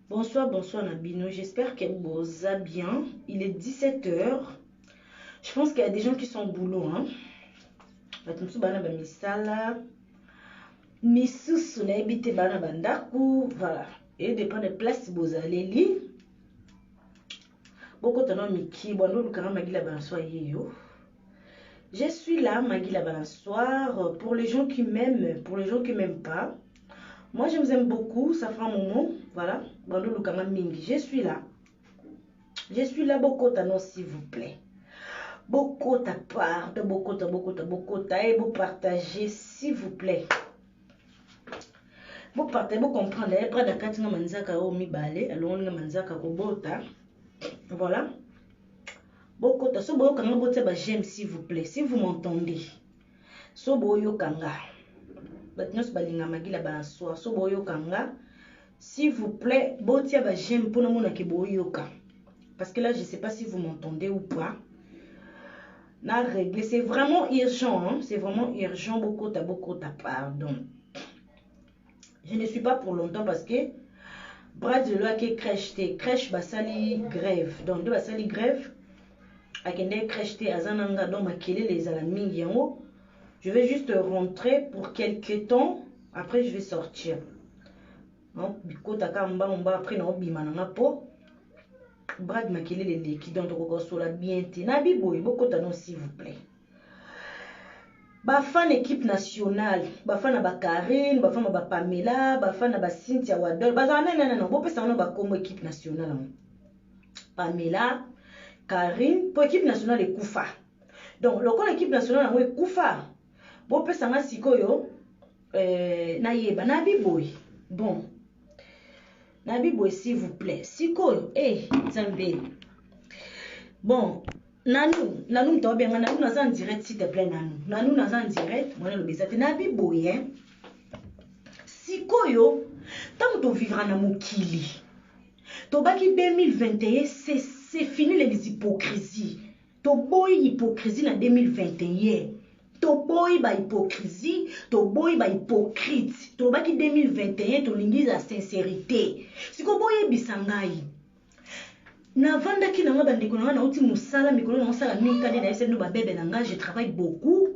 Bonsoir, bonsoir Nabino. J'espère que vous allez bien. Il est 17 heures. Je pense qu'il y a des gens qui sont au boulot. Hein? Voilà. Et dépend des places vous allez lire. Je suis là, Magui la balançoire. Pour les gens qui m'aiment, pour les gens qui m'aiment pas. Moi, je vous aime beaucoup. Ça fera un moment. Voilà. Je suis là. Je suis là, Bokotano, s'il vous plaît. Bokota part, Bokota, et vous partagez, s'il vous plaît. Vous partagez, vous comprenez. Après, d'accord, tu manzaka au mi balé, alors on manzaka au bota. Voilà. Bokota, so boyo kanga bote ba j'aime, s'il vous plaît. Si vous m'entendez. So boyo kanga. Batnos balinga magila balançoire. So boyo kanga. S'il vous plaît, botia ba j'aime pour nous ke boyo ka. Parce que là, je ne sais pas si vous m'entendez ou pas. C'est vraiment urgent. Hein? C'est vraiment urgent. Bokota, pardon. Je ne suis pas pour longtemps parce que Brad de loi qui crèche basali grève. Donc, de basali grève. Akende crèche azananga donc makele les alamingi yango. Je vais juste rentrer pour quelques temps. Après, je vais sortir. Donc, bikota kamba mba après na obimananga po. Brad makele les leki donc tokokosola bien te. Nabi boy bokota non s'il vous plaît. Bafan équipe nationale, bafana ba Karine, bafana ba Pamela, bafana ba Cynthia Wadol, bazana non, bo pesa no ba comme équipe nationale. Pamela, Karine, pour équipe nationale et Koufa. Donc lokola équipe nationale ngo Koufa. Bo pesa nga sikoyo na yeba na biboy. Bon. Na biboy s'il vous plaît. Sikoyo Zambé. Bon, Nanou m't'a bien, Nanou n'a en direct s'il te plaît Nanou n'a en direct, moi le baiser te nabi boye. Sikoyo, tant que tu vivras na mokili. Tobaki 2021, c'est fini les hypocrisies. To boy hypocrisie en 2021. To boy ba hypocrisie, to boy ba hypocrite. Tobaki 2021, to lingi la sincérité. Siko boye bisangai. Na vanda ki nanga bandeko nanga na uti musala mikolo na sala minka de na esendo ba bebe nanga je travaille beaucoup.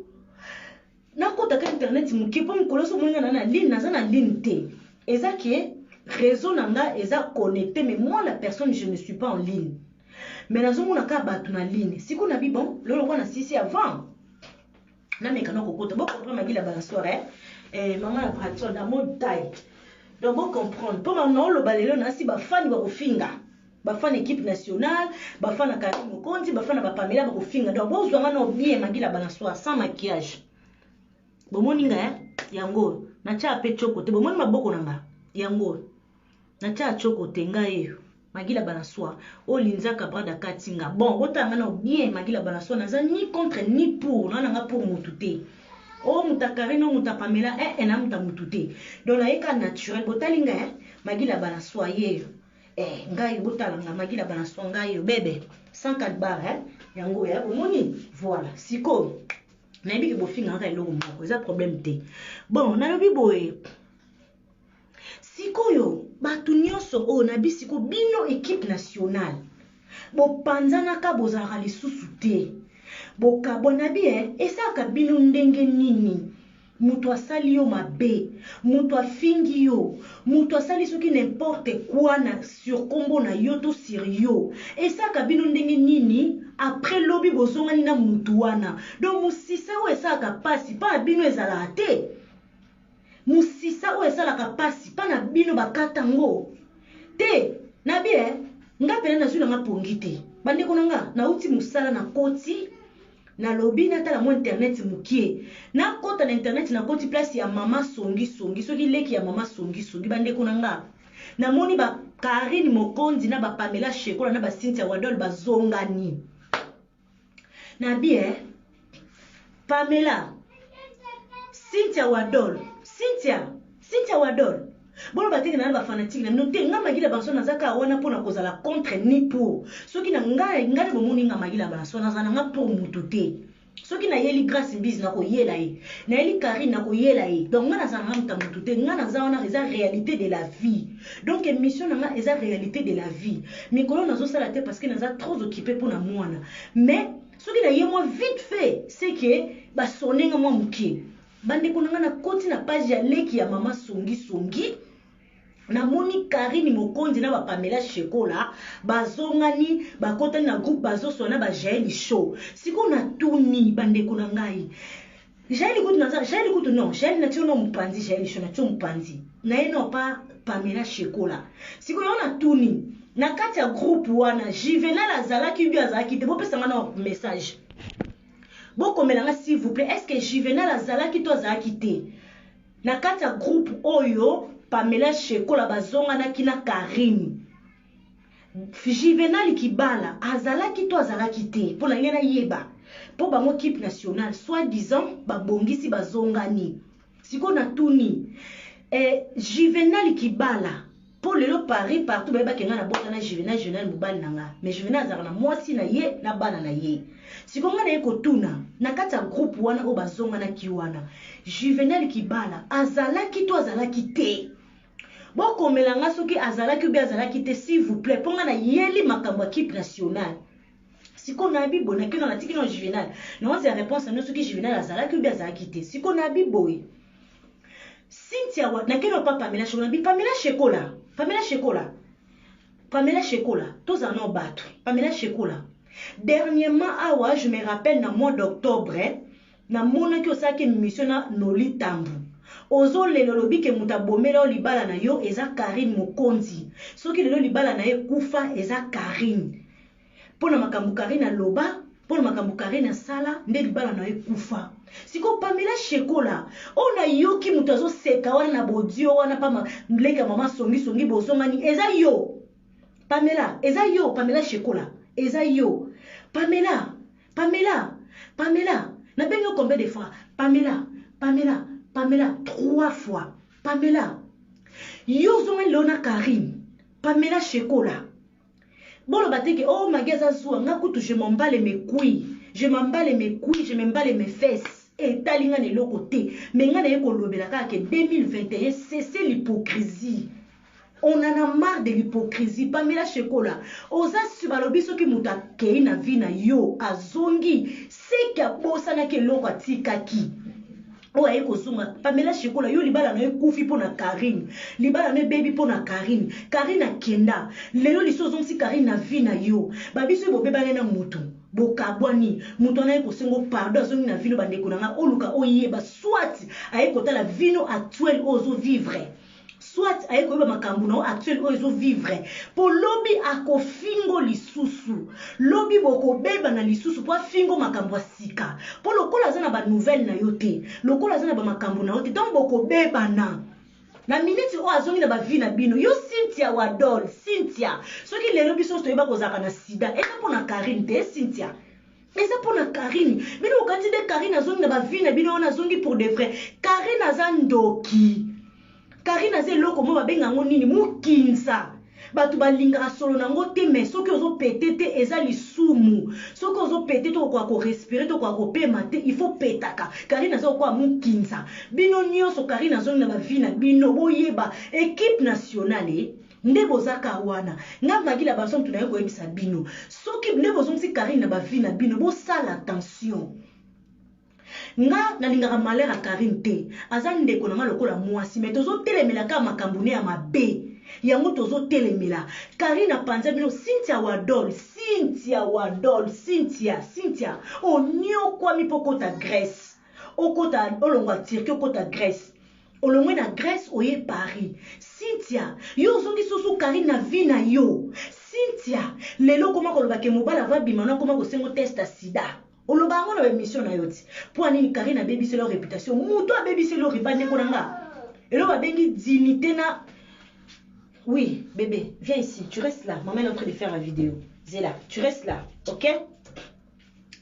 Na kota ka internet muke po mikolo so monga na ligne na za na ligne te. Eza ke réseau nanga eza connecté mais moi la personne je ne suis pas en ligne. Mais nazo mona ka batu na ligne. Siko na bi bon, lolo kwa na sisi avant. Na mekana kokota bo comprendre magila balançoire maman la pratique dans mode taille. Donc bon comprendre. Pour maintenant le balelo na si ba fan ba kofinga. Bafana équipe nationale, bafana Karine Mokonzi, bafana Pamela bakofinga. Donc bon zwanga no bien magila balançoire sans maquillage. Bomoni nga yango na cha pe choko te bomoni maboko nanga yango. Na cha choko te ngayo magila balançoire. O linzaka brada katinga. Bon botanga no bien magila balançoire naza ni contre ni pour, na pour mutute. O mutakarine o mutapamela na mutamututé. Donc la eka naturel botalinga magila balançoire yeyo. Ngai botalanga magila balançoire ngai bébé 104 bar yango ya bomoni voilà siko na yebi ke bofinga ngai eloko moko eza problème te bon na lobi boye siko yo batu nyonso o na bisiko bino équipe nationale bopanzanaka bozalaka lisusu te bokabona bien esaka bino ndenge nini mutu asali yo mabe, mutu afingi yo, mutu asali soki n'importe quoi na sur kombo na yo to sur yo. Et ça kabino ndenge nini après lobi bozongani na mutu wana. Donc musisa o esaka pasi pa na bino ezala te. Musisa o esala pasi pa na bino bakata ngo. Te na bien nga pena na zuna nga pongite. Bande konanga na uti musala na koti. Na lobby na tala mo internet mukie na kota na internet na koti place ya mama songi soki leki ya mama songi bande konanga na moni ba Karine Mokonzi na ba Pamela Shekola na ba Cynthia Wadol bazongani na bien Pamela Cynthia Wadol Bolo batiki na ba fanatique na note nga magila banso na zaka wana pona kozala contre ni pour soki na ngai bomoni nga magila banso na zana nga pour mututé soki na yeli grâce mbisi na koyela ye na yeli Karine na koyela ye donc nga naza na muta mutu te nga naza wana eza réalité de la vie donc émission na nga eza réalité de la vie mikolo nazosala te parce que naza trop occupé mpona mwana mais soki na ye moi vite fait c'est que basonenga mwa moke bandeko na nga na koti na page ya leki ya mama songi na moni Karine Mokonzi na ba Pamela Shekola bazongani bakotani na groupe bazosona ba Jaeli show siko na tuni bandeko na ngai Jaeli kutu non Jaeli na tiono mpanzi Jaeli show na tiono mpanzi na eno pa Pamela Shekola siko na tuni na kati ya groupe wana Juvenal azalaki bi azalaki te bo pesa ngana message boko melanga s'il vous plaît est-ce que Juvenal azalaki to azalaki te na kati ya groupe oyo Pamela Shekola bazongana kina Karine Juvenal Kibala azalaki to azalaki te pour la ngena yeba pour bango équipe nationale soi-disant babongisi bazongani siko na tuni Juvenal Kibala pour le Paris partout ba kenga na bota na Juvenal mobali nanga mais Juvenal azana mwasi na ye na bana na ye siko ngana yeko tuna na kati ya groupe wana o bazongana kiwana Juvenal Kibala azalaki to azalaki te boko melanga soki azalaki ou bien azalaki te s'il vous plaît ponga na yeli makambo équipe nationale siko na bibo na kino na tiki no Juvenal non c'est réponse à nous soki Juvenal azalaki ou bien azalaki te siko na bibo Cynthia wa na kino papa Pamela Shekola tous en ont battu Pamela Shekola dernièrement awa je me rappelle na mois d'octobre na mona ki osaki mission na Noli Tambu ozo lelo lobi ke muta bomela libala na yo eza Karine Mokonzi soki lelo libala na ye kufa eza Karine pona makambu Karine aloba pona makambu Karine sala nde libala na ye kufa siko Pamela Shekola ona yoki muta zo seka wana na bodio wana pa mleka mama songi bozongani eza yo Pamela eza yo Pamela Shekola eza yo Pamela na bengo combien de fois Pamela 3 fois Pamela yo zonga lona Karine Pamela Shekola bolo bateke oh magaza zuwa ngakutu je m'emballe mes couilles je m'emballe mes fesses et talinga ne lokote mais nga na yeko lobela kaka 2021 c'est l'hypocrisie. On en a marre de l'hypocrisie. Pamela Shekola oza subalobi soki muta kei na vi na yo azongi seki abosa na ke loko atikaki oye kozunga Pamela Shekola yo libala na ekufi pona Karine libala na baby pona Karine akenda lelo liso si Karine na vi na yo babiso bobebane na mutu bokabwani mutu na ekosengo pardon azongi na vino bandeko nanga oluka oyeba soit ayekotala vino actuel ozo vivre soit ayeko yeba makambu na actuel ozo vivre po lobi akofingo lisusu lobi boko beba na lisusu po fingo makambu asika po lokola zana ba nouvelle na yote lokola zana ba makambu na yote donc boko beba na minute o azongi na ba vie na bino yo Cynthia Wadol Cynthia soki lelo biso to yeba kozaka na sida eza pona Karine te Cynthia eza pona Karine bino okati de Karine azongi na ba vie na bino na zongi pour de vrai Karine azandoki Karine aze loko mo babenga ngo nini mukinsa batu balinga solo nango te mais soki ozo péter te eza lisumu soki ozo péter to kwa ko respirer to kwa ko pema te il faut petaka Karine azo kwa mukinsa bino nyonso Karine azongi na ba vie na bino boyeba équipe nationale nde bozaka wana nga magila baso mtu na yeko ebisa bino soki nde bozongi Karine na ba vie na bino bo sala attention nga nalingaka malheur a Karine te aza ndeko na nga lokola mwasi mais tozo telemela ka makambu ne ya mabe yango tozo telemela Karine apanza bino Cynthia Wadol Cynthia onyo kwa mipokota Grèce okota olongwa Turquie okota Grèce olongwe na Grèce oye Paris Cynthia yo zongi susu Karine na vie na yo Cynthia lelo koma koloba ke mobala va bimana koma ko sengo test sida olobango na émission na yoti pour nini Karine a bébé leur réputation muto a bébé leur ribande konanga elo ba bengi dignité na oui bébé viens ici tu restes là maman est en train de faire la vidéo Zéla tu restes là OK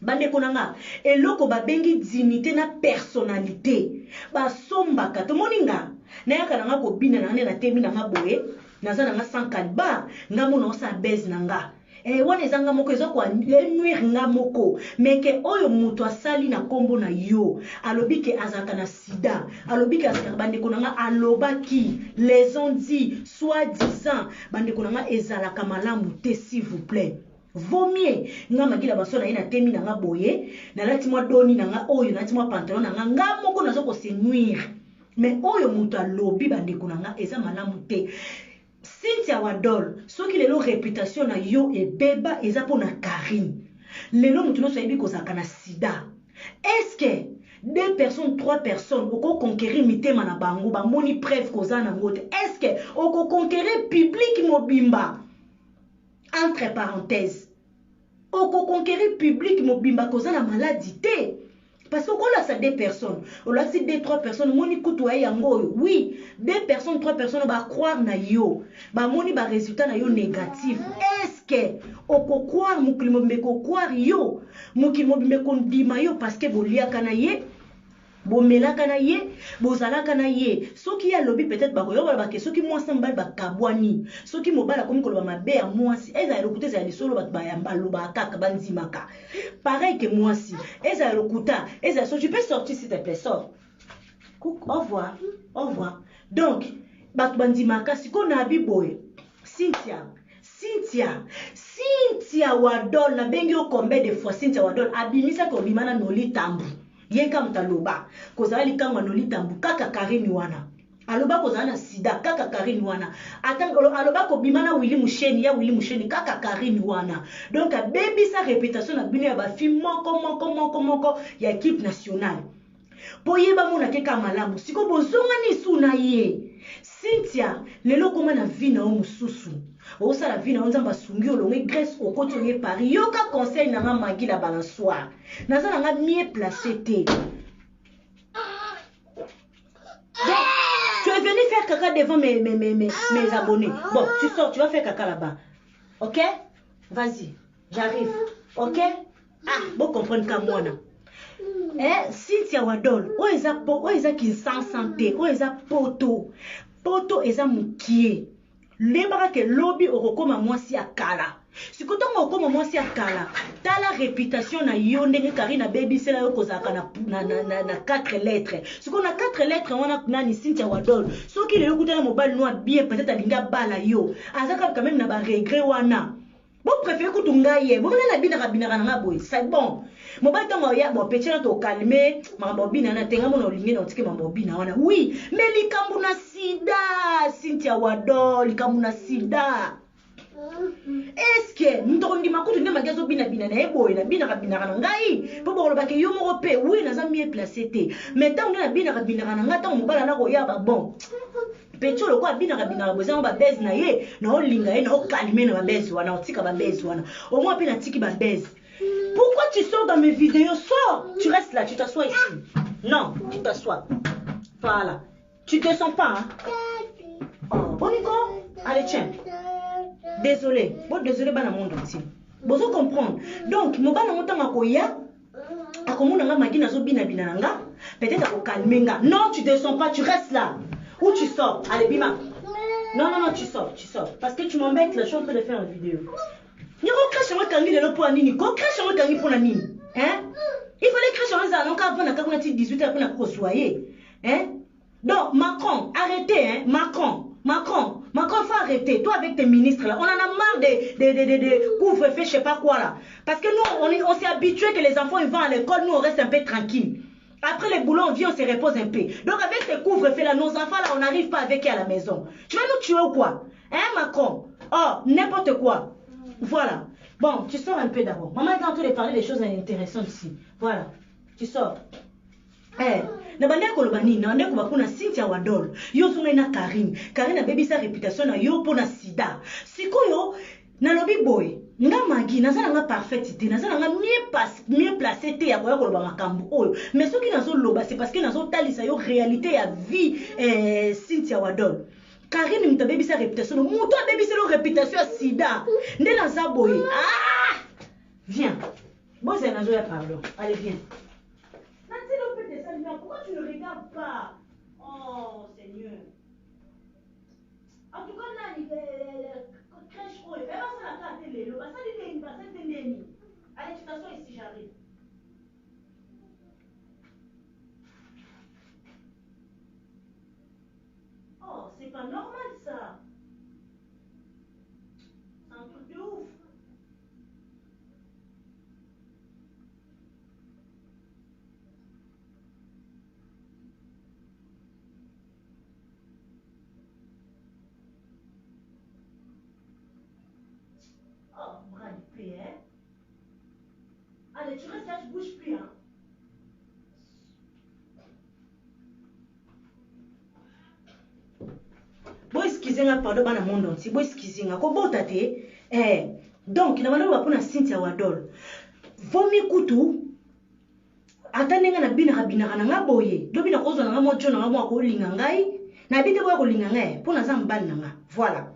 bande konanga eloko ba bengi dignité na personnalité ba sombaka to moninga na yaka nanga ko bina na temi na maboye naza nanga 100 kalba nga mona osa base nanga wana ezanga moko eza kwa nuire nga moko mais ke oyo moto asali na kombo na yo alobi ke azalaka na sida alobi ke azalaka bandeko na nga alobaki les ont dit soi-disant bandeko na nga ezalaka malamu te s'il vous plaît vaut mieux nga magila baso na ye na temi na nga boye nalati mwa doni na nga oyo nalati mwa pantalon na nga moko nazo kose nuire mais oyo moto alobi bandeko na nga eza malamu te. Cynthia Wadol soki lelo réputation na yo ebeba eza po na Karine lelo moto nyonso ayebi kozalaka na sida. Est-ce que 2 personnes 3 personnes oko conquérir mitema na bango bamoni preuve koza nango te? Est-ce que oko conquérir public mobimba entre parenthèses oko conquérir public mobimba koza na maladie te? Parce que quand on a 2 personnes, on a 2-3 personnes, moni kutu ay yango. Oui, 2 personnes, 3 personnes ba croire na yo. Ba moni ba résultat na yo négatif. Est-ce que oko croire mukilimo bimeko croire yo? Mukilimo bimeko ndima yo parce que bolia kana ye. Bomelaka na ye, bozalaka na ye. Soki ya lobi peut-être ba koyo ba ke soki mwasi mbali ba kabwani. Soki mobala komi koloba mabe ya mwasi, eza lokuta za lisolo ba bayamba loba kaka banzimaka. Pareil que mwasi, eza lokuta, eza so tu peux sortir s'il te plaît, sors. Au revoir. Au revoir. Donc, ba banzimaka siko na biboy. Cynthia Wadol na bengi o combien de fois Cynthia Wadol abimisa ko bimana noli tambu. Yenka mtaloba kozala likangwa nolitambu kaka Karine wana aloba kozala na sida kaka Karine wana atangolo aloba ko bimana Willy Musheni kaka Karine wana. Donc baby sa réputation na bino ya ba film moko ya équipe nationale poyeba mona keka malamu siko bozonga ni suna ye. Cynthia lelo koma na vina o mususu osa la vina onza basungi olonge Grèce okoti oye Paris yoka conseil na magi la balançoire naza na nga mieux placé te. Tu es venu faire caca devant mes abonnés. Bon, tu sors, tu vas faire caca là-bas. Ok? Vas-y, j'arrive. Ok? Ah, bon comprendre qu'à moi, non. Cynthia Wadol, o eza kinsan santé, o eza poto eza mukie. Lebara ke lobby okokoma mwasi akala. Sikotongo okoma mwasi akala. Tala réputation na yo ndenge Karine baby sela yo kozaka na 4 lettres. Siko na 4 lettres wana nani Cynthia Wadol. Soki lelo kutana mobile noa bien peut-être alinga bala yo. Azaka quand même na ba regret wana. Bon préférez kutunga ye. Bon na binaka na boy. C'est bon. Mobile tango ya bon petit na to calmer, mambobina na tenga mona olingi na otike mambobina wana. Oui, mais likambu na sida Cynthia Wadol, likambu na sida. Est-ce que ntondi makutu ndema gazo bina na eboye na binaka na ngai po bolo bake yo moko pe oui na za mieux placé te. Mais tango na binaka na ngata mobala na ko ya ba bon. Pecho loko binaka boza ba base na ye na olinga ye na okalime na ba base wana otika ba base wana. Au moins pe na tiki ba base. Pourquoi tu sors dans mes vidéos? Sors! Tu restes là, tu t'assois ici. Non, tu t'assois. Voilà. Tu te sens pas, hein? Oh, bon, Nico? Allez, tiens. Désolé. Bon, désolé, bah, dans mon entier. Vous comprendre. Donc, mon bana montant à koya. À comment on a magi na zo binanga. Peut-être à calmer. Non, tu te sens pas, tu restes là. Où tu sors? Allez, Bima. Non, tu sors. Parce que tu m'embêtes là, je suis en train de faire une vidéo. Il faut cracher moi kangi le pour nini ko cracher moi kangi pour nini hein il fallait cracher moi ça donc avant na 18 heures pour na soyer hein. Donc Macron arrêtez hein. Macron faut arrêter. Toi avec tes ministres là on en a marre de couvre-feu je sais pas quoi là parce que nous on s'est habitué que les enfants ils vont à l'école, nous on reste un peu tranquille. Après les boulots on vient, on se repose un peu. Donc avec ces couvre-feu là nos enfants là on n'arrive pas avec eux à la maison. Tu vas nous tuer ou quoi hein Macron? Oh n'importe quoi. Voilà. Bon, tu sors un peu d'abord. Maman est en train de parler des choses intéressantes ici. Voilà. Tu sors. Na bande kolobani na bande kubakuna Cynthia Wadol. Yo zuna na Karine a baby sa réputation na yo pona sida. Sikoyo na lobby boy. Nga magi nazala nga parfaitité, nazala nga mieux placé te ya koya koloba makambo oyo. Mais soki nazo loba c'est parce que nazo talisa yo réalité ya vie Cynthia Wadol. Karine mta baby sa réputation, muto baby sa réputation sida. Ndela zaboye. Ah! Viens. Bon c'est nazo ya pardon. Allez viens. Nathalie on peut descendre. Pourquoi tu ne regardes pas? Oh Seigneur. En tout cas là il crèche oyo. Elle va se la carte lelo. Ça dit touche plus, hein. Bon, excusez-moi, pardon, dans le monde entier. Bon, excusez-moi. Comment t'as été? Donc, il y a un peu de Cynthia Wadol. Vomi kutu. Attendez, na bina nga boye. Do bina kozo nga mo jona nga mo ko linga ngai. Na bite bo ko linga ngai. Pona za mbali nga. Voilà.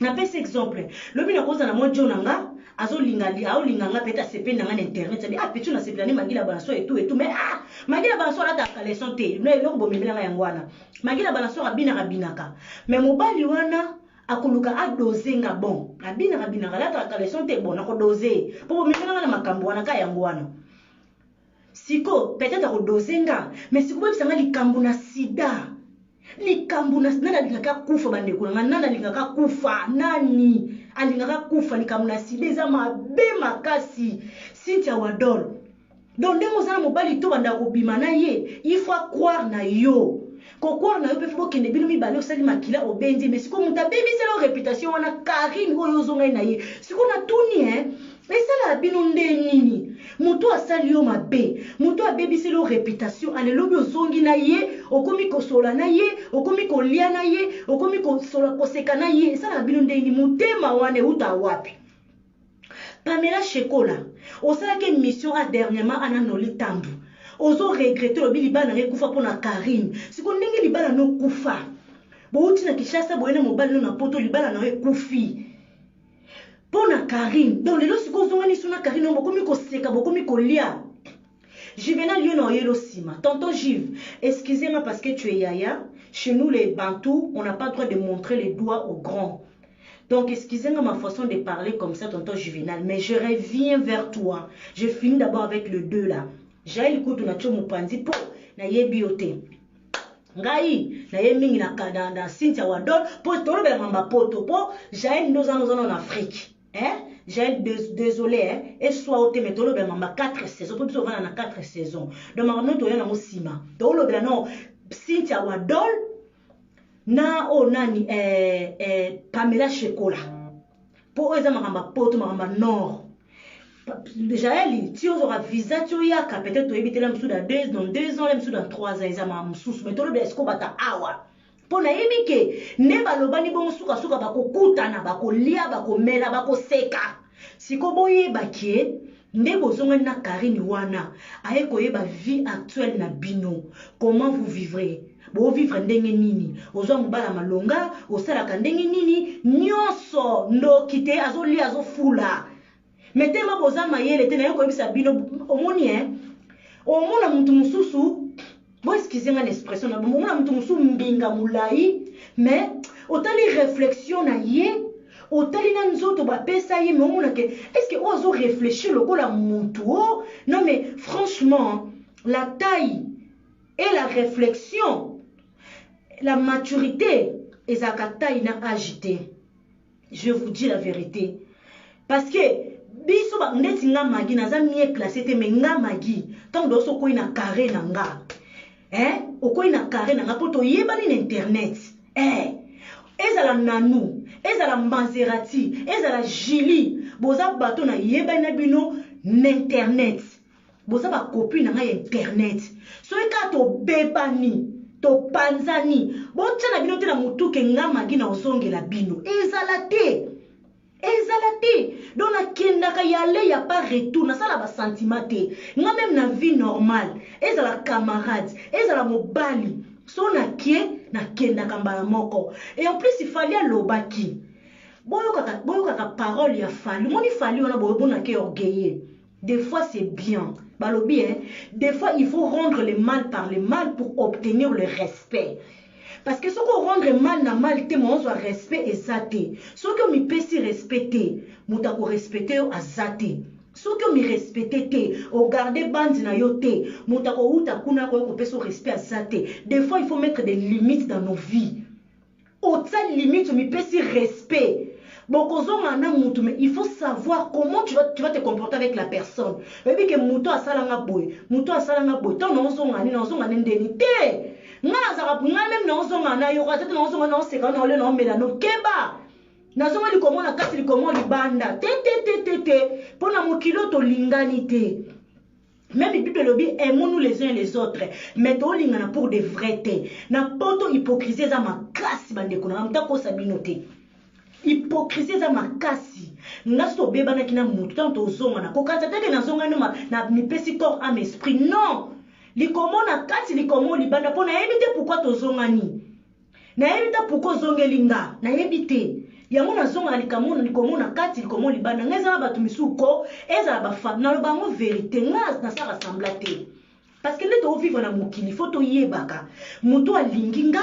Na pese exemple. Lo bina kozo na mo jona nga. Azo linga li, ao linga nga peta sepe na internet. Ça dit petit na sepe na magila banaso et tout. Mais magila banaso la ta kaleson te. No ko bomimela nga yangwana. Magila banaso rabina ka. Mais mobali wana akuluka adozenga bon. Rabina la ta kaleson te bon na ko doze. Po bomimela na makambo wana ka yangwana. Siko peut-être à dozenga mais siko bebisa nga likambo na sida likambo na nana lingaka kufa bandeko nga nana lingaka kufa nani alingaka kufa likambo na sida eza mabe makasi Cynthia Wadol donc ndengo zana mobali to banda kobima na ye il faut croire na yo ko croire na yo pe fo kende bino mibale osali makila obendi mais siko muta bebi selo réputation wana Karine oyo zonga na ye siko na tuni esala bino nde nini mutu asali yo mabe mutu abebisi lo réputation alelobi ozongi na ye okomi kosola na ye okomi kolia na ye okomi kosola koseka na ye esala bino nde nini mutema wane uta wapi Pamela Shekola osalaki mission a dernièrement ananoli tambu ozo regretter lobi libana ngekufa pona Karine siko ndenge libana no kufa bouti na Kishasa boyena mobali no na poto libana na ekufi Pona Karine, donc les lois si kozongani suna Karine on bokomi ko seka bokomi ko lia. Juvenal yo na yelo sima. Tonton Jive, excusez-moi parce que tu es yaya. Chez nous les Bantous, on n'a pas le droit de montrer les doigts aux grands. Donc excusez-moi ma façon de parler comme ça tonton Juvenal, mais je reviens vers toi. Je finis d'abord avec le 2 là. J'ai écouté na chomo panzi po na yebiote. Ngai na yemingi na kadanda Cynthia Wadol po tolo be mamba poto po j'ai nos en Afrique. J'ai désolé et soit au thème tolo be mamba 4 saisons pour biso vana na 4 saisons. Donc maman to yana musima. Tolo be non Cynthia Wadol na o nani Pamela Shekola. Po eza mamba poto mamba nord. Déjà elle si on aura visa tu ya ka peut-être to éviter la msou dans 2 ans la msou dans 3 ans eza ma msou mais tolo be esko bata awa. Pona yebike ne balobani bongo suka bakokutana bakolia bakomela bakoseka siko boyeba kie nde bozonga na Karine wana aye koyeba vie actuelle na bino comment vous vivrez bo vivre ndenge nini ozwa mobala malonga osalaka ndenge nini nyonso ndoki te azolia azofula metema boza mayele te na ye koyebisa bino omoni omona muntu mususu bon, excusez-moi l'expression, on a mutu mbinga mulai, mais autant les réflexions na ye, autant les nanzoto ba pesa ye, mais on a que est-ce que ozo réfléchir le la mutu? Non mais franchement, la taille et la réflexion, la maturité, et ça taille n'a agité. Je vous dis la vérité, parce que biso ba ndeti nga magi na za mie classé te mais nga magi, tant doso ko ina carré na nga. Oko ina carré na ngapoto yebani na internet ezala nanu ezala Maserati ezala Gili boza bato na yebani na bino na internet boza ba copie na internet so eka to bebani to panzani botia na bino te na mutuke ngamagi na osongela bino ezala te donc na kendaka yale ya pas retour na sala ba sentiment te nga même na vie normale ezala camarade ezala mobali so na kie na kendaka mbala moko et en plus il fallait lobaki boyo kaka parole ya fali moni fali ona boyo bona ke orgueilleux des fois c'est bien balobi des fois il faut rendre le mal par le mal pour obtenir le respect. Parce que ce qu'on rendre mal na mal te mon soit respect et zate. Ce que mi pesi respecter, muta ko respecter a zate. Ce que mi respecter te, o garder bande na yo te, muta ko uta kuna ko pesi respect a zate. Des fois il faut mettre des limites dans nos vies. Au-delà limite mi pesi respect. Bon, mais il faut savoir comment tu vas te comporter avec la personne. Et puis que muto asalanga boy, tant non ndeni te. Même non zonga na yo kwatete non zonga na seka na ole na mela no keba. Na zonga li komo na kati li komo li banda. Te pona mokilo to lingani te. Même la Bible lobby, aimons-nous les uns et les autres. Mais to lingana pour de vérité. Na poto hypocrisie za makasi bandeko na mta ko sabinote. Hypocrisie za makasi. Ngaso beba na kina mutu tanto zonga na kokata teke na zonga na mipesi corps âme esprit. Non. Likomo na kati likomo libanda pona ebite pourquoi to zonga ni. Na ebita pourquoi zongelinga. Na ebite. Yango na zonga likamona likomo na kati likomo libanda ngeza batu misuko eza ba femme na lobango vérité ngaz na sa rassemblate parce que les to vivre na mokili faut to yebaka muto alinginga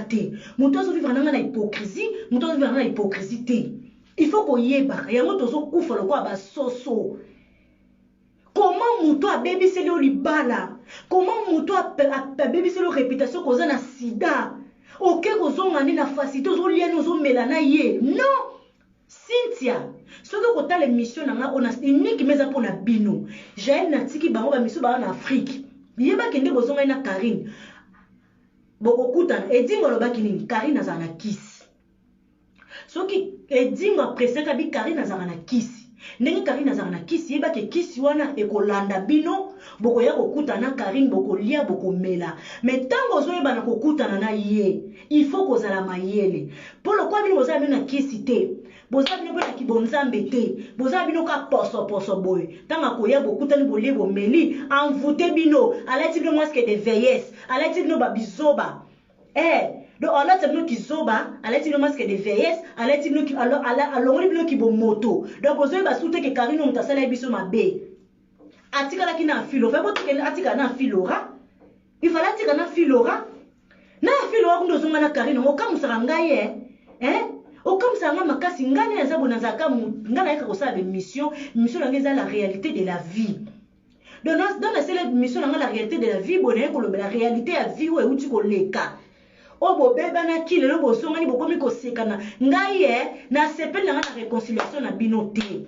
te muto azo vivre na hypocrisie muto azo vivre na hypocrisie te il faut ko yebaka yango tozo kufa lokwa ba soso. Comment muto a bébiseli o libala, comment muto a bébiseli o réputation koza na sida. Ok, kozonga ni na facilité ozoliana ozomelana ye. Non. Cynthia, soki kota les missions nanga on a unique meza pour na bino. J'ai na tiki bango ba mission ba na Afrique. Yeba kende bozonga na Karine. Boko kutana edingo lobaki nini Karine azana kisi. Soki edingo après ka bi Karine azana kisi. Ndenge Karine azana kisi yeba ke kisi wana ekolanda bino boko ya kokutana Karine boko lia boko mela. Mais tango zoyeba na kokutana na ye, il faut kozala mayele. Pour le quoi bino bozala na kisi te. Bozala bino na kibonzambe te. Bozala bino ka poso boy. Tanga koya bokutani bolie bo meli, envoûter bino, alati bino masque de vieillesse, alati bino babizoba. Donc on a tellement qui zoba, alati bino masque de vieillesse, alati bino qui alors bino ki bo moto. Donc bozoy ba soute ke Karine mutasala biso mabe. Atika la ki na filo, fa boto ke atika na filora. Il fallait atika na filora. Na filora kundo zonga na Karine o kamusaka ngai o kamusaka makasi ngani na zabo na zaka ngana yaka kosala mission na ngeza la réalité de la vie. Donc dans la mission na la réalité de la vie, bonne ko la réalité ya vie ou uti ko leka. O bo beba na kile lo bo songa ni bo komi ko sekana ngai na sepel na réconciliation na binote.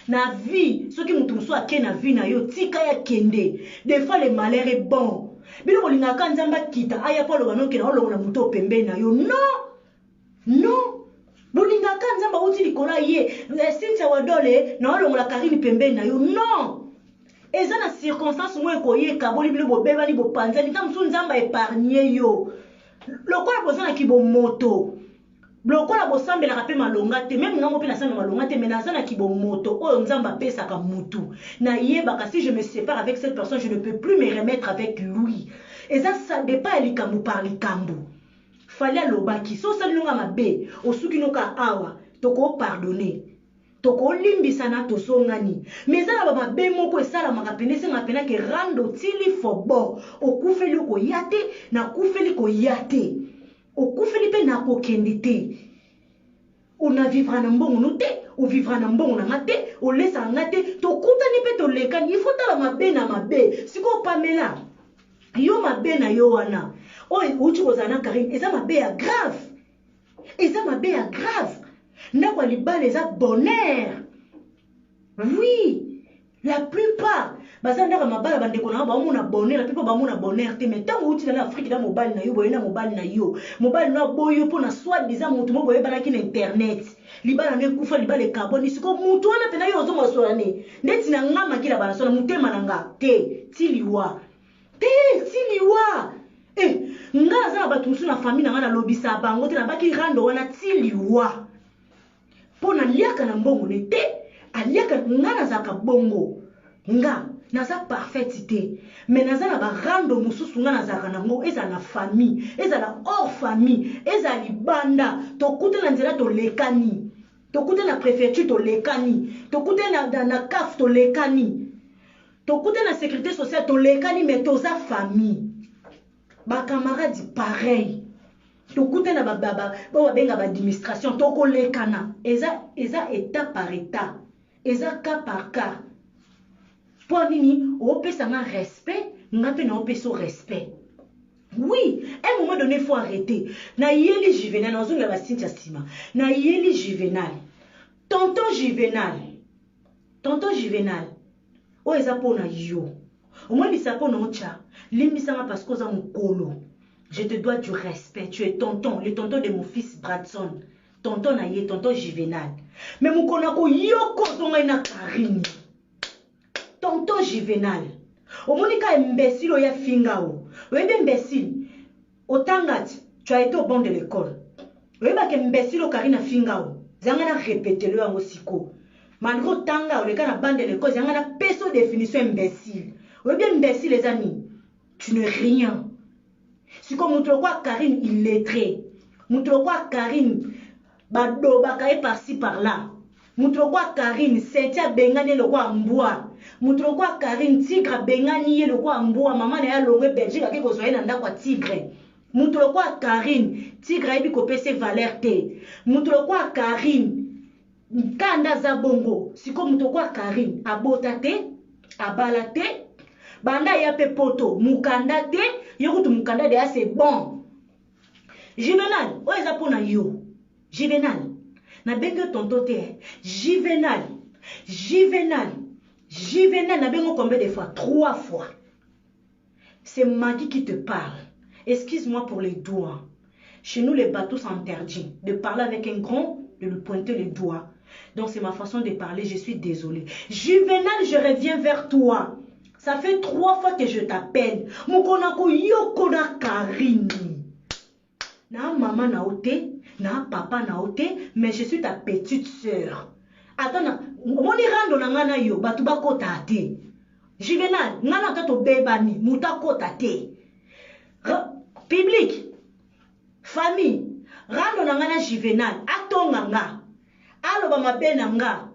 Na vie, ce qui mutu so ake na vie na yo tika ya kende. Des fois le malheur est bon. Bino bolinga ka nzamba kita aya pa lo banoke na lo na mutu pembe na yo. Non. Bolinga ka nzamba uti likola ye. Cynthia wadole na lo la Karine pembe na yo. Non. Eza na circonstance mo ekoye ka boli bino bo beba ni bo panzani ta mutu nzamba épargner yo. Lokola bozana ki bo moto. Blokola bosambe la rapé malonga te même ngango pe na sanga malonga te mais nazana ki bo moto o nzamba pesa ka mutu na yeba ka si je me sépare avec cette personne je ne peux plus me remettre avec lui et ça dépend likambo par likambo fallait lobaki so salinga mabe osuki noka awa toko pardonner toko limbisa na to songani mais ça ba mabe moko esala makapene se mapena ke rando tili fobo okufeli ko yate na kufeli ko yate okufeli pe na kokende te ona vivra na mbongo no te o vivra na mbongo na ngate o lesa ngate to kutani pe to lekani il faut tala mabe na mabe siko pamela yo mabe na yo wana o uchi kozana Karine eza mabe ya grave na kwa libala eza bonheur oui la plupart bazanda ka mabala bandeko na ba mona bonheur la plupart ba mona bonheur te mais tango uti na Afrique na mobile na yo boyena mobile na yo mobile na boyo pona soit disant mutu mo boye bana ki na internet libala ne kufa libala carbone siko mutu wana pena yo zo masolane ndeti na ngama kila bana sona mutema nanga te tiliwa nga za ba tusu na famille na lobisa bango te na baki rando wana tiliwa pona liaka na mbongo ne te aliaka ngana zaka bongo nga naza parfaitité mais naza na ba rando mususu ngana zaka nango eza na famille eza na hors famille eza libanda tokute na nzela to lekani tokute na préfecture to lekani tokute na CAF to lekani tokute na sécurité sociale to lekani mais toza famille ba camarades pareil tokute na ba benga ba administration toko lekana eza état par état eza cas par cas pour nini o pesa nga respect nga pe na o pesa respect oui à un moment donné faut arrêter na yeli Juvenal na zunga ba Cynthia sima na yeli Juvenal tonton Juvenal o eza pona yo au moins bisa pona ocha limbisanga parce que za mukolo je te dois du respect tu es tonton le tonton de mon fils Bradson tonton na ye tonton Juvenal mais mukona ko yoko zonga na Karine Juvenal. Omonika imbécile oya fingao. Oye imbécile. Otangati, tu as été au banc de l'école. Oye ba ke imbécile o Karina fingao. Zangana répéter le yango siko. Malgré otanga o le kana banc de l'école, zangana peso définition imbécile. Oye bien imbécile les amis. Tu n'es rien. Si comme montre quoi Karine illettré. Montre quoi Karine badoba kaye par-ci par-là. Montre quoi Karine Setia bengani le quoi mboa. Montre quoi Karine tigre bengani le quoi mboa. Maman na ya longwe Belgique ake ko soye na ndako tigre. Montre quoi Karine tigre ebi ko pese valeur te. Montre quoi Karine kanda za bongo. Si comme montre quoi Karine abota te, abala te, banda ya pe poto mukanda te, yokutu mukanda de c'est bon. Juvenal, o eza pona yo. Juvenal. Na bengo tonto te. Juvenal. Juvenal. Juvenal na bengo combien de fois? 3 fois. C'est Maggie qui te parle. Excuse-moi pour les doigts. Chez nous, les bateaux s'interdit de parler avec un grand, de lui pointer les doigts. Donc c'est ma façon de parler, je suis désolée. Juvenal, je reviens vers toi. Ça fait 3 fois que je t'appelle. Mokonako yokona Karine. Na maman na ote, na papa na ote, mais je suis ta petite sœur. Attends, moni rando na ngana yo, batu bakota te. Juvenal, ngana tato bebani, muta kota te. Public, famille, rando na ngana Juvenal, atonga nga, aloba mabe na nga,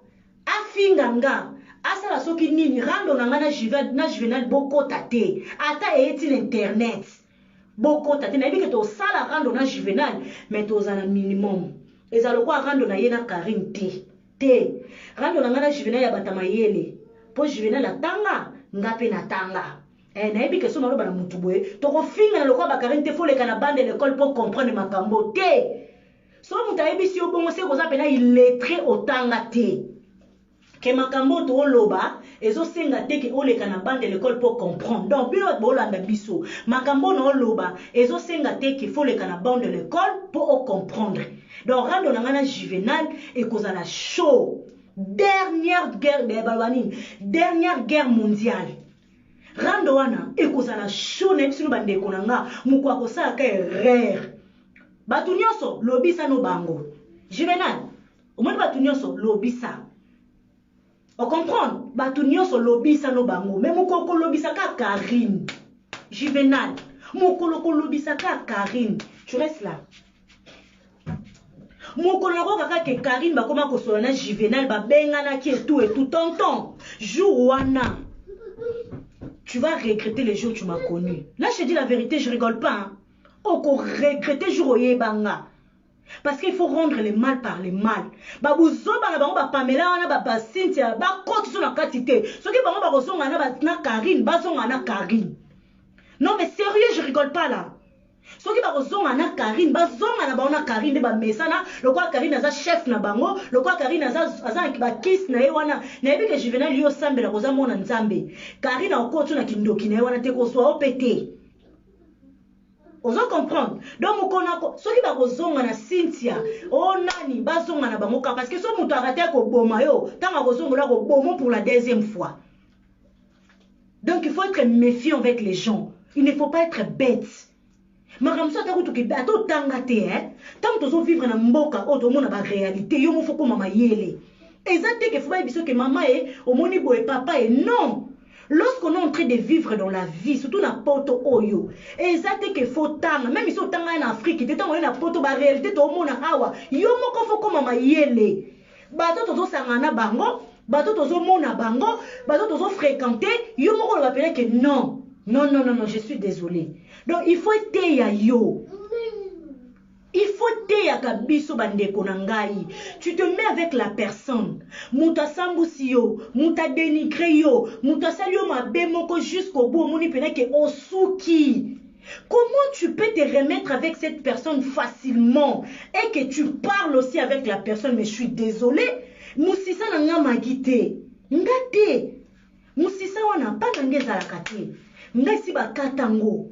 afinga nga, asala soki nini, rando na ngana Juvenal bokota te, ata eti l'internet. Boko tate na yebi ke to sala rando na Juvenal mais to za na minimum ezalo kwa rando na yena Karine te rando na ngana Juvenal ya batama yele po Juvenal atanga ngape na tanga na yebi ke so maloba na mutu boye to ko finga na lokwa ba Karine te fole kana bande l'école pour comprendre makambo te so muta yebi si obongo se ko za pena illettré otanga te ke makambo to loba ezo senga te ke oleka na bande l'école pour comprendre. Donc bino bolanda biso makambo no loba ezo senga te ke foleka na bande l'école pour comprendre. Donc rando na ngana Juvenal e kozala chaud. Dernière guerre mondiale. Rando wana e kozala chaud na biso bande konanga mukwa kosala ka rare. Batu nyonso lobisa no bango. Juvenal omoni batu nyonso lobisa. On comprend, batu nyonso lobisa no bango, mais mukoko lobisa ka Karine. Juvenal, mukoko lobisa ka Karine. Tu restes là. Mukoko kaka ke Karine ba koma ko solana Juvenal ba bengana ki et tout tonton. Jour wana. Tu vas regretter les jours où tu m'as connu. Là je te dis la vérité, je rigole pas. Hein. Oko regretter jour oyebanga. Parce qu'il faut rendre le mal par le mal. Babuzo ba Pamela wana ba Cynthia ba koti so na katite. Soki bango ba kozonga na Karine, bazonga na Karine. Non mais sérieux, je rigole pas là. Soki ba kozonga na Karine, bazonga na ba Karine ba mesana, le quoi Karine aza chef na bango, le quoi Karine aza ba kiss na ye wana. Na yebi ke Juvenal yo sambe la koza mona nzambe. Karine okoti na kindoki na ye wana te ko so opete. Ozo comprendre. Donc mukonako soki ba kozonga na Cynthia, oh nani bazonga na bangoka parce que so muto arrêter ko boma yo, tanga kozonga ko bomo pour la deuxième fois. Donc il faut être méfiant avec les gens. Il ne faut pas être bête. Makamso ta kutu ke ato tanga te tant tozo vivre na mboka oto mona ba réalité yo mo foko mama yele. Exacte que faut pas biso que maman omoni boye papa non. Lorsqu'on est en train de vivre dans la vie, surtout dans poto oyo, exact que faut tanga, même si on tanga en Afrique, tu tanga na poto ba réalité to mona hawa, yo moko fo ko mama yele. Bato tozo sangana bango, bato tozo mona bango, bato tozo fréquenter, yo moko va appeler que non, je suis désolé. Donc il faut être ya yo. Il faut te yakabiso bandeko nangai. Tu te mets avec la personne. Muta sambusi yo, muta dénigré yo, muta salio mabe moko jusqu'au bout moni pena ke osuki. Comment tu peux te remettre avec cette personne facilement et que tu parles aussi avec la personne? Mais je suis désolé. Musisa nanga magite. Ngate. Musisa wana pa ngeza la kate. Ngasi ba katango.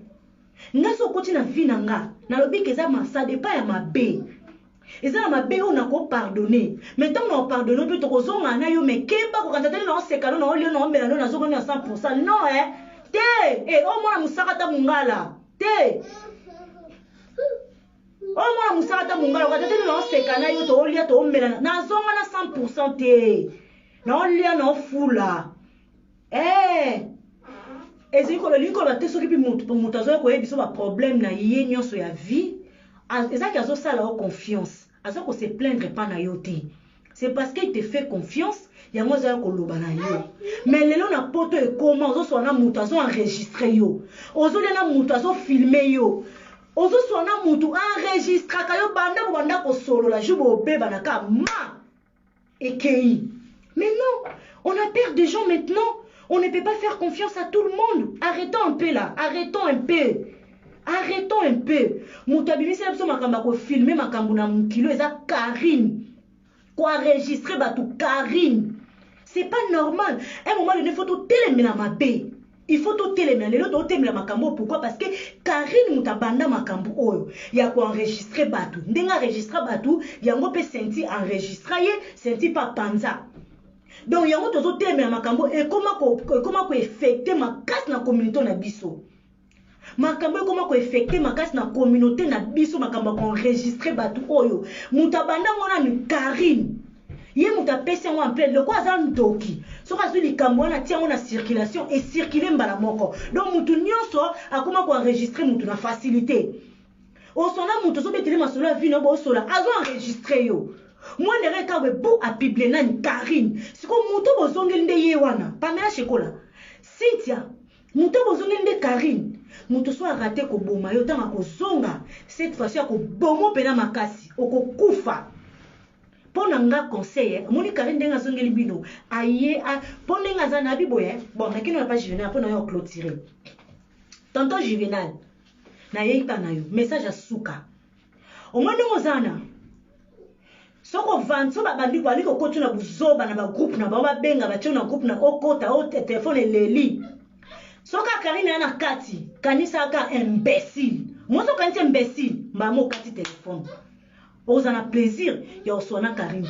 Ngaso koti na vie nanga na lobi keza masade pa ya mabe. Et ça, on a pardonné. Mais tant qu'on pardonne, on peut te rezonger na yo, mais keba ko kantata na se kalo na olio na mbela na zoko na 100%. Non te, o mwana musakata mungala. Te. O mwana musakata mungala kantata na se kana yo to olia to mbela na zonga na 100% te. Na olia na fula. Et c'est que le livre te soki pi mutu azo ko yebiso ba problème na ye nyonso ya vie. Eza ki azo sala o confiance. Azo ko se plaindre pas na yo te. C'est parce qu'il te fait confiance, yango azo ko loba na yo. Mais lelo na poto e comment ozo so na mutu azo enregistrer yo. Ozo le na mutu azo filmer yo. Ozo so na mutu enregistrer ka yo banda ko solo la jubo beba na ka ma ekei. Mais non, on a peur des gens maintenant. On ne peut pas faire confiance à tout le monde. Arrêtons un peu là. Arrêtons un peu. Arrêtons un peu. Moutabimi c'est l'absolu makamba ko filmer makambu na mukilo eza Karine. Ko enregistrer batou Karine. C'est pas normal. À un moment donné, il faut tout télémer na mabé. Il faut tout télémer. Les autres télémer makambo. Pourquoi? Parce que Karine moutabanda makambu oyo. Il y a quoi enregistrer batou. Ndenga enregistrer batou. Il y a un peu senti enregistrer. Senti pas panza. Donc il y a un autre télémer makambo. Et comment ko effecter ma casse na communauté na biso. Makambo comment ko effecter ma casse na communauté na biso makambo ko enregistrer batou oyo. Moutabanda ngona ni Karine. Yé muta pesi en plein le quoi ça ndoki soka zuli kambo na tia na circulation et circuler mbala moko donc mutu nyonso akoma ko enregistrer mutu na facilité o sona mutu so betele masolo la vie no bo sola azo enregistrer yo moi ne reka we bu a publier na ni Karine siko mutu bozongeli nde ye wana Pamela Shekola Cynthia mutu bozongeli nde Karine mutu so a raté ko boma yo tanga ko zonga cette fois-ci ko bomo pena makasi okokufa. Pona nga conseil moni Karine denga zongeli bino aye a pona nga za na biboye bon na kino na pas Juvenal pona yo clôturer tonton Juvenal na ye pa na yo message a suka o mwana ngozana soko vanso ba bandi kwa liko kotu na buzoba na ba groupe na ba benga ba na groupe na okota o téléphone leli soka Karine ana kati kanisa ka imbécile mozo kanisa imbécile mamo kati téléphone. Vous en avez plaisir, il y a aussi un Karine.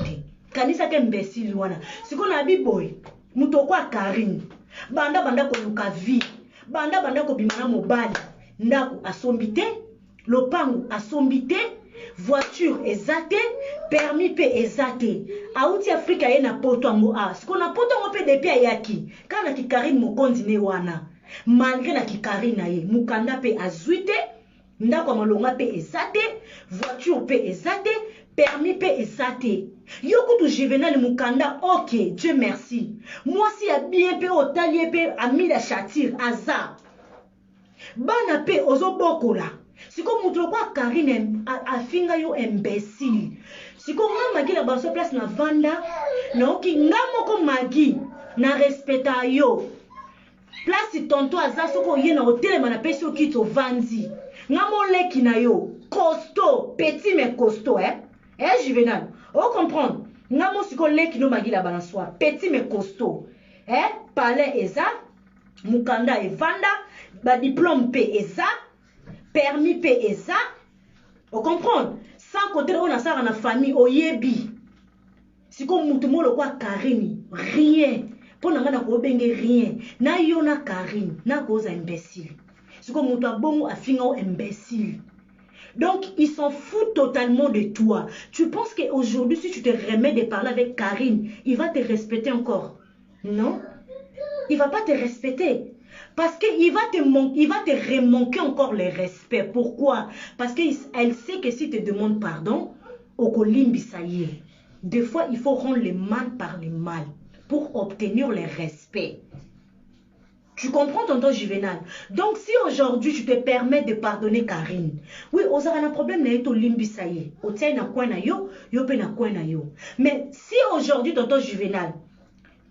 Kanisa ke imbécile wana. Siko na biboy, mutoko a Karine. Banda ko luka vie. Banda ko bimana mobali. Ndako asombite, lopangu asombite, voiture ezate, permis pe ezate. Auti Afrika ye na poto ngo a. Siko na poto ngo pe depuis ayaki. Kana ki Karine mokonzi ne wana. Malgré na ki Karine na ye, mukanda pe azuite. Ndako malonga pe ezate, voiture pe ezate, permis pe ezate. Yokutu Juvenal mukanda, ok, Dieu merci. Moi si a bien pe otalier pe ami la chatir, aza. Bana pe ozo bokola. Siko mutu kwa Karine a finga yo imbécile. Siko nga magi la baso place na vanda, na oki nga moko magi na respecta yo. Place tonto aza soko ye na hotel mana pesi okito vanzi. Ngamo leki na yo, costaud, petit mais costaud, Juvenal, on comprend. Ngamo siko leki no magi la balansoir, petit mais costaud, palais eza, mukanda e vanda, ba diplôme pe eza, permis pe eza, on comprend. Sans côté on a ça na famille oyebi. Siko mutu molo kwa Karine, rien. Pour n'a ko benge rien. Na yo na Karine, na goza imbécile. C'est comme mon bon a fini imbécile. Donc, ils s'en foutent totalement de toi. Tu penses qu'aujourd'hui, si tu te remets de parler avec Karine, il va te respecter encore? Non. Il ne va pas te respecter. Parce qu'il va te remanquer encore le respect. Pourquoi? Parce qu'elle sait que si tu te demandes pardon, au colimbi ça y est. Des fois, il faut rendre le mal par le mal pour obtenir le respect. Tu comprends, tonton Juvenal? Donc, si aujourd'hui, tu te permets de pardonner Karine, oui, on a un problème, mais si aujourd'hui, tonton Juvenal,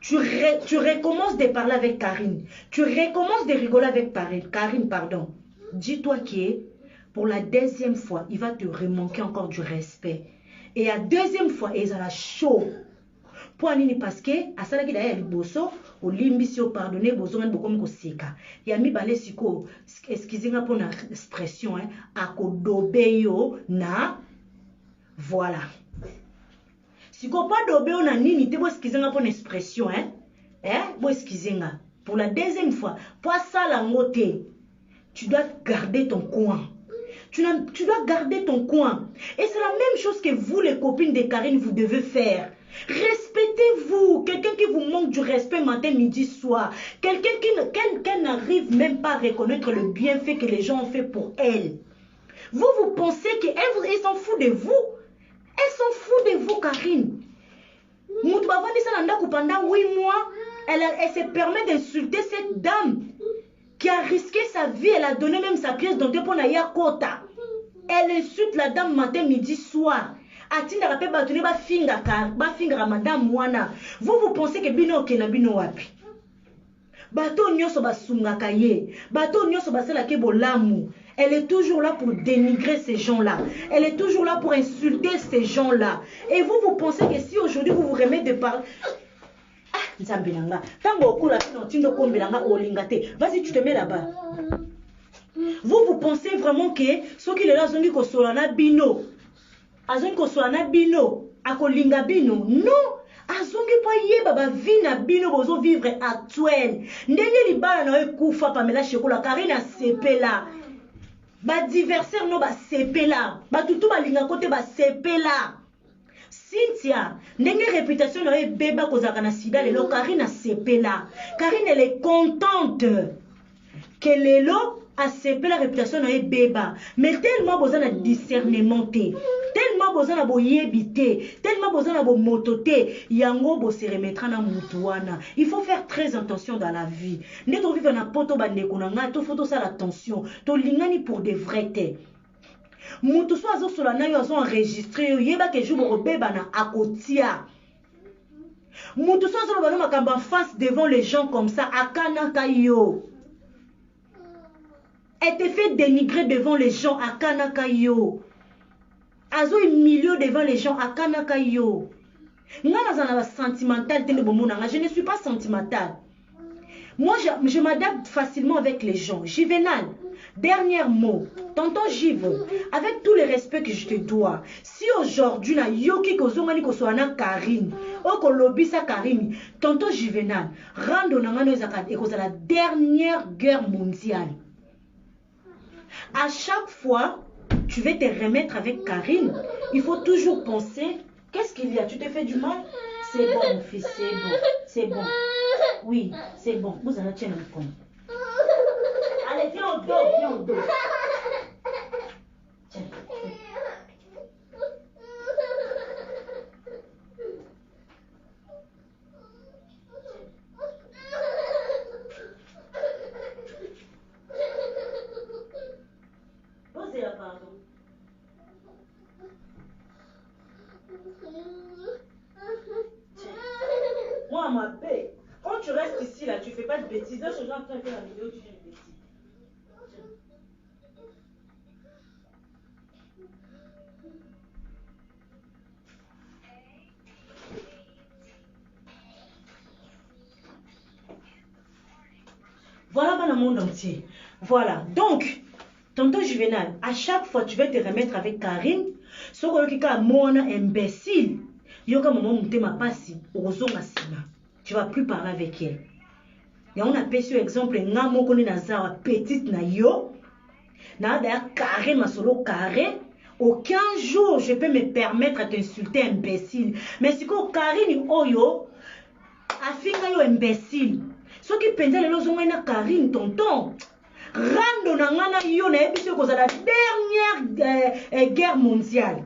tu recommences de parler avec Karine, tu recommences de rigoler avec Karine, pardon, dis-toi que pour la deuxième fois, il va te remanquer encore du respect. Et la deuxième fois, il sera chaud. Parce que à ça qui d'ailleurs liboso au limbisi au pardonner besoin de beaucoup seka ya mi balé siko excusez-moi pour l'expression à kodobeyo na Voilà. Si vous pas d'obé, on a nini, te vous excusez pour une expression, hein? Vous excusez. Pour la deuxième fois, pour ça, la moté, tu dois garder ton coin. Tu dois garder ton coin. Et c'est la même chose que vous, les copines de Karine, vous devez faire. Respectez-vous. Quelqu'un qui vous manque du respect matin, midi, soir. Quelqu'un qui n'arrive même pas à reconnaître le bienfait que les gens ont fait pour elle. Vous pensez qu'elle s'en fout de vous. Elle s'en fout de vous, Karine. Pendant 8 mois, elle se permet d'insulter cette dame qui a risqué sa vie. Elle a donné même sa pièce d'entrée pour Naya Kota. Elle insulte la dame matin, midi, soir. Atinda rappelle batune ba finga madame wana. Vous pensez que bino okena bino wapi? Bato nyoso basungaka ye. Bato nyoso basala ke bolamu. Elle est toujours là pour dénigrer ces gens-là. Elle est toujours là pour insulter ces gens-là. Et vous pensez que si aujourd'hui vous vous remettez de parler... Vas-y, tu te mets là-bas. Vous pensez vraiment que ce qui est là, c'est que solana bino. Azongi solana bino. Akolinga bino. Non. Azongi pa ye baba vie na bino bozo vivre actuel. Ndenge libala na ekufa Pamela Shekola Karine a sepela. Ba diversaire no ba sepela. Ba tutu ba linga kote ba sepela. Cynthia, ndenge réputation na beba kozaka na sida lelo Karine a sepela. Karine elle est contente que lelo a sepela réputation na beba. Mais tellement besoin de discernement te. Tellement besoin de boyebité, tellement besoin de mototé, yango bo se remettra na mutuana. Il faut faire très attention dans la vie. Ne to vivre na poto bande konanga, to faut ça l'attention. To lingani pour de vrais. Mutu so azo solana yo azo enregistrer yo yeba ke jour bo beba na akotia. Mutu so azo bana makamba face devant les gens comme ça akana kayo. Elle te fait dénigrer devant les gens akana kayo. Azo milieu devant les gens à Kanakayo. Je ne suis pas sentimentale. Moi, je m'adapte facilement avec les gens. Juvénal, dernier mot. Tonton Give, avec tout le respect que je te dois, si aujourd'hui, na yoki kozongani kosoana Karine, oko lobisa Karine, tonton Juvénal, rando nangano ezaka ekoza la dernière guerre mondiale. À chaque fois, tu veux te remettre avec Karine, il faut toujours penser, qu'est-ce qu'il y a? Tu te fais du mal? C'est bon, mon fils, c'est bon. C'est bon. Oui, c'est bon. Vous allez tenir le compte. Allez, viens au dos, viens au dos. Tiens. Posez la pardon. Moi, ma paix, quand tu restes ici, là, tu fais pas de bêtises. Là, je suis en train de faire la vidéo, tu fais des bêtises. Voilà dans le monde entier. Voilà. Donc, tonton Juvénal, à chaque fois, tu vas te remettre avec Karine. Ce qui est mon imbécile. Yoka maman monte ma passi. Tu vas plus parler avec elle. Et on a payé sur exemple, ngamo koni nazawa petite na yo. Na d'ailleurs carré ma solo carré. Aucun jour je peux me permettre de t'insulter imbécile. Mais si ko Karine oyo afinga yo imbécile. Ce qui pensait les lozonga na Karine tonton. Rando na ngana yo na ebiso ko za la dernière guerre mondiale.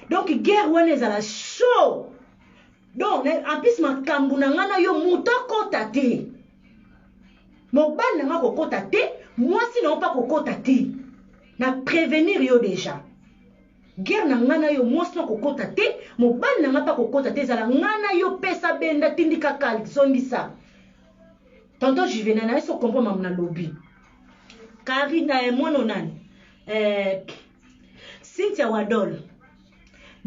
Donc guerre wana ezala chaud. Donc en plus makambu na ngana yo muta kota te. Mobali na ko kota te, moi sinon pas ko kota te. Na prévenir yo déjà. Guerre na ngana yo moi sinon ko kota te, mobali na pas ko kota te ezala ngana yo pesa benda tindika kali zongisa. Tonton Juvénal na eso comprendre mamna lobby. Karina e mono nani. Cynthia Wadol.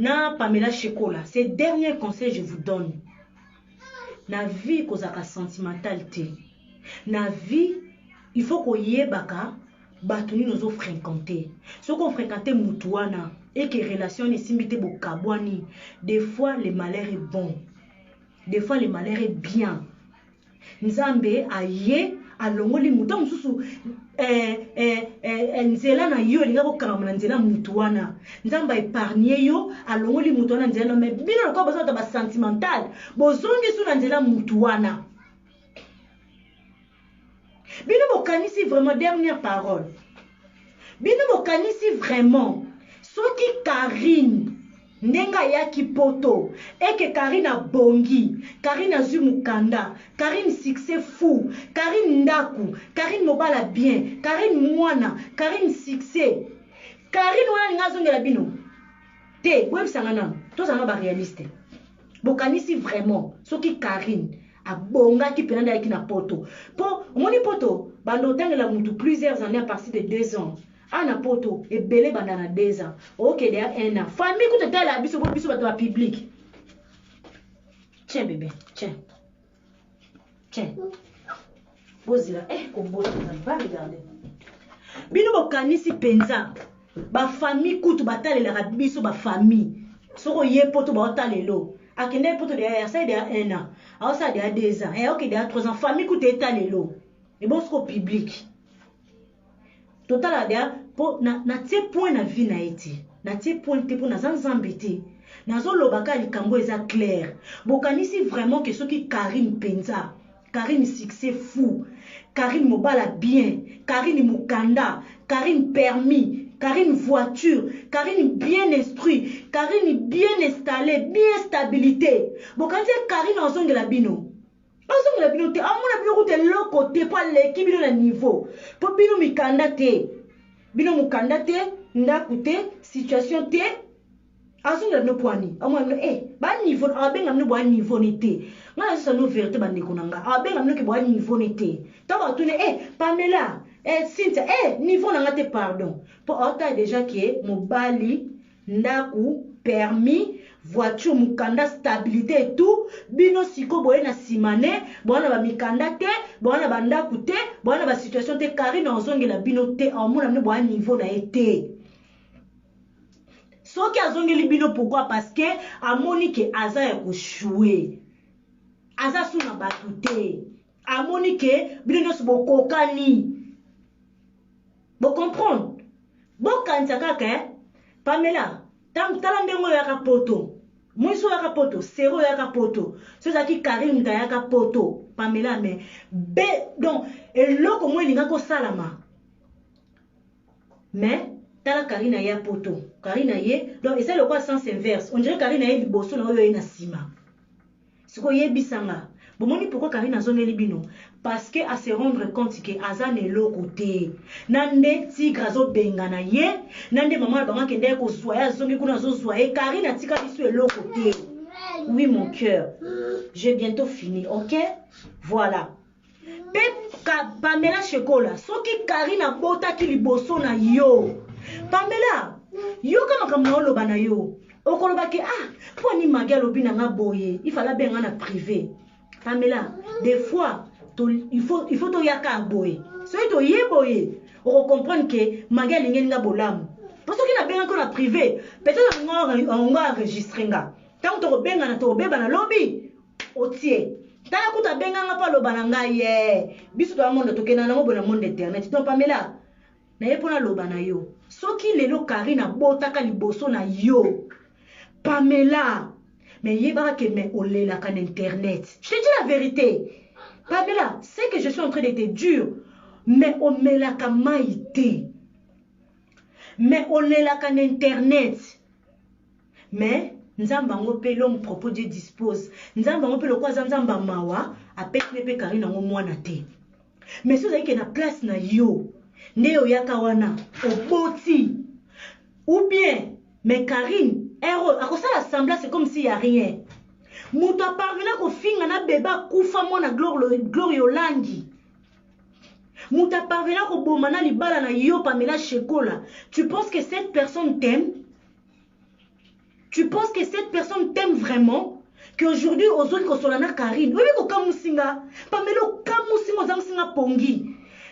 Na Pamela Shekola, ces derniers conseils je vous donne. Na vie kozaka sentimentalité. Na vie, il faut qu'on y baka batuni nous fréquenté. Ce qu'on fréquenté mutuana et que relation est simbité bokabwani. Des fois le malheur est bon. Des fois le malheur est bien. Nzambe aye alongoli muta mususu nzela na yo linga kokanga nzela mutuana. Nzamba épargner yo alongoli mutuana nzela mais bino ko besoin de sentimental. Bozongi su na nzela mutuana. Bino bokanisi vraiment dernière parole. Bino bokanisi vraiment soki Karine ndenga yaki poto et que Karine a bongi, Karine a mukanda, Karine succès fou, Karine ndaku, Karine mobala bien, Karine mwana, Karine succès. Karine wana linga zongela bino. Te, web sangana, to sanga ba réaliste. Bokanisi vraiment soki Karine a bonga ki penanda yaki na poto. Po, moni poto, bando tangela mutu plusieurs années à partir de 2 ans. Ana poto et belé bandana 2 ans. Ok, il y a 1 an. Famille que tu as la biso bato public. Tiens bébé, tiens. Tiens. Bozila, kombo va regarder. Bino bokanisi penza. Ba famille kutu batale la biso ba famille. Soko ye poto ba otalelo. Akende poto de ça il y a 1 an. Alors ça il y a 2 ans. Ok, il y a 3 ans. Famille kutu etalelo. Et bon soko public. Total adia po na tie point na vie na eti na tie point te po na zanzambete na zo lobaka likambo eza clair bokanisi vraiment que soki Karine penza Karine succès fou Karine mobala bien Karine mukanda Karine permis Karine voiture Karine bien instruit Karine bien installé bien stabilité bokanisi Karine ozongela bino Ensemble la binote, à mon avis, route de l'autre côté, pas l'équipe de la niveau. Pour bino mi kandate, bino mu kandate, nda koute, situation te. Ensemble la no poani, à mon avis, ba niveau, à ben amno boa niveau nete. Nga ça no vérité bande konanga, à ben amno ke boa niveau nete. Taba tourner, Pamela, Cynthia, niveau nanga te pardon. Pour autant déjà que mobali, ndaku, permis. Voiture mukanda stabilité et tout bino siko boye na simane bona ba mikanda te bona banda kute bona ba situation te Karine ozongela bino te en mona mne boya niveau na été soki azongeli bino pourquoi parce que amoni ke aza ya ko jouer aza suna batute amoni ke bino nyonso bokokani bo comprendre bo kanisa kaka Pamela tala ndengo yaka poto mwiso yaka poto sero yaka poto so zaki Karine ta yaka poto Pamela mais donc eloko mo linga ko salama mais tala Karine ya poto Karine ye donc c'est le quoi sens inverse on dirait Karine ye liboso na oyo ina sima siko yebisanga bomoni pourquoi Karine azongeli bino parce que à se rendre compte que azane lo côté nande tigre azo bengana ye nande maman bango kende ko soya zongi kuna zo soya Karine atika biso lo côté oui mon cœur j'ai bientôt fini OK voilà Pamela Shekola soki Karine abota ki liboso na yo Pamela yo kama kama lo bana yo okoloba ke poni magalo bina nga boye il fallait benga na privé Pamela des fois il faut to yaka boye so to yeboye on comprendre que magali ngenga bolamu parce que na benga ko na privé peut-être on va enregistrer nga tant to benga na to beba na lobby otie tala kuta benga nga pa loba na nga ye biso to monde to kena na mo bona monde internet donc Pamela na yepona loba na yo soki lelo Karine abotaka liboso na yo Pamela mais yeba que mais olela kan internet je te dis la vérité Pamela c'est que je suis en train d'être dur mais omela ka maïté mais olela kan internet mais nzamba ngo pe l'homme propos Dieu dispose nzamba ngo pe lo kwa nzamba mawa apekne pe Karine ngo mwana te mais si vous avez na place na yo nde oyaka wana oboti ou bien mais Karine à cause ça l'assemblée c'est comme s'il y a rien muto parvena ko finga na beba kufa mona glorio langi muto parvena ko bomana libala na yo Pamela Shekola tu penses que cette personne t'aime tu penses que cette personne t'aime vraiment qu'aujourd'hui aux autres ko solana Karine oui ko kamusinga Pamela kamusinga ozansinga pongi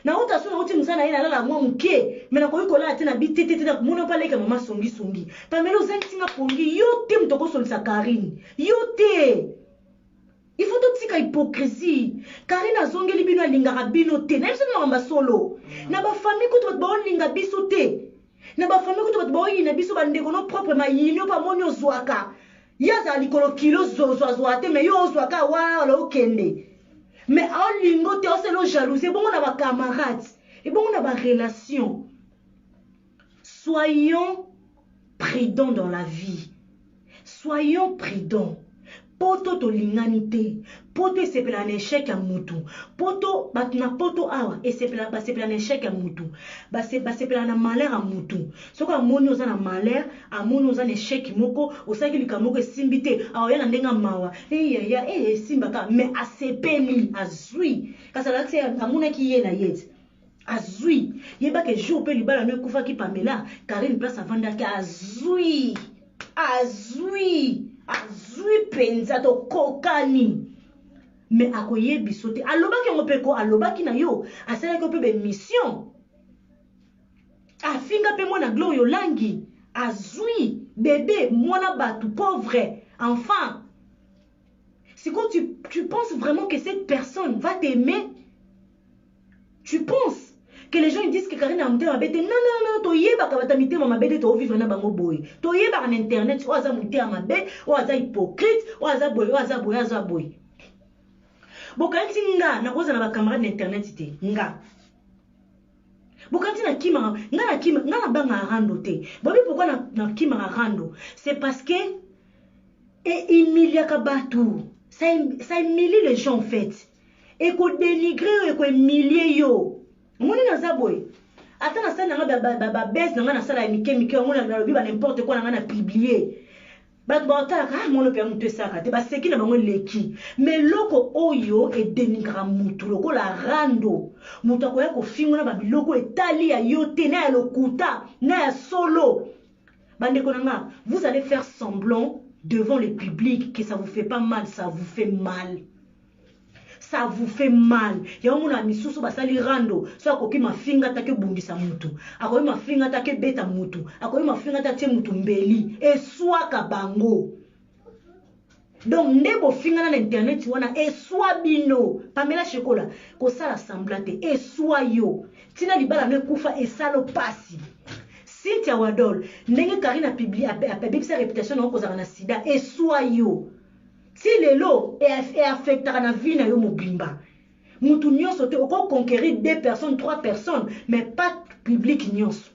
na uta so na uti musana ina la mwa muke me na koyikola ate na bitete na mona pa leka mama songi Pamela ozantinga pongi yo te mutoko solisa Karine yo te. Il faut tout tika hypocrisie. Karine azongeli bino alingaka bino te. Na biso na solo. Na ba famille ko to ba linga biso te. Na ba famille ko to ba yina biso ba ndeko no propre mayini pa moni ozwaka. Yaza likolo kilo zozwa te me yo ozwaka wala okende. Mais en lingo te oselo jalousie bongo na ba camarades et bongo na ba relation. Soyons prudents dans la vie. Soyons prudents. Poto to linganite, poto sepela na échec ya mutu, poto batuna poto awa et sepela na échec ya mutu, sepela na malheur ya mutu. Soko amoni oza na malheur, amoni oza na échec moko, osaki likamoko simbite, awa na ndenga mawa, simba ka mais asepeli azui. Kasa la tse amuna ki ye na yet. Azui, yeba ke jour pe libala no kufa ki Pamela, Karine place avanda ki azui. Azui penza to kokani. Mais akoye bisote. Alobaki ngopeko alobaki na yo. Asala ko pe mission. Afinga pe mona gloire langi. Azui bébé mona batu pauvre enfant. C'est quand tu penses vraiment que cette personne va t'aimer. Tu penses que les gens ils disent que Karine a monté ma bête. Non, to yeba ka batamité ma bête to vivre na bango boy. To yeba en internet o aza monté ma bête, o aza hypocrite, o aza boy. Bokanti nga na koza na ba camarade na internet te. Nga. Bokanti na kima, nga na banga rando te. Bobi pourquoi na kima rando? C'est parce que humiliaka batu. Ça humilie les gens en fait. Et ko dénigrer et ko humilier yo. Moni na zaboy. Ata na sana nga bes na nga na sala mike ngona na lobi ba n'importe quoi na nga na publier. Ba bota ka mono pe mutu saka te ba seki na bango leki. Mais loko oyo e dénigra mutu loko la rando. Mutu akoya ko fingo na ba biloko etali ya yote na ya lokuta na ya solo. Bande konanga, vous allez faire semblant devant le public que ça vous fait pas mal, ça vous fait mal. Ça vous fait mal. Ya muna misusu basali rando. So akoki mafinga take bundisa mutu. Akoki mafinga take beta mutu. Akoki mafinga take mutu mbeli. E swa kabango. Donc ndebo finga na internet wana e swa bino. Pamela Shekola ko sala semblate e swa yo. Tina libala ne kufa e salo pasi. Cynthia Wadol ndenge Karine a publié a sa réputation na kozaka na sida e swa yo. Si le lot est affecté à la vie na yo mobimba. Mutu nyonso te oko conquérir 2 personnes, 3 personnes, mais pas public nyonso.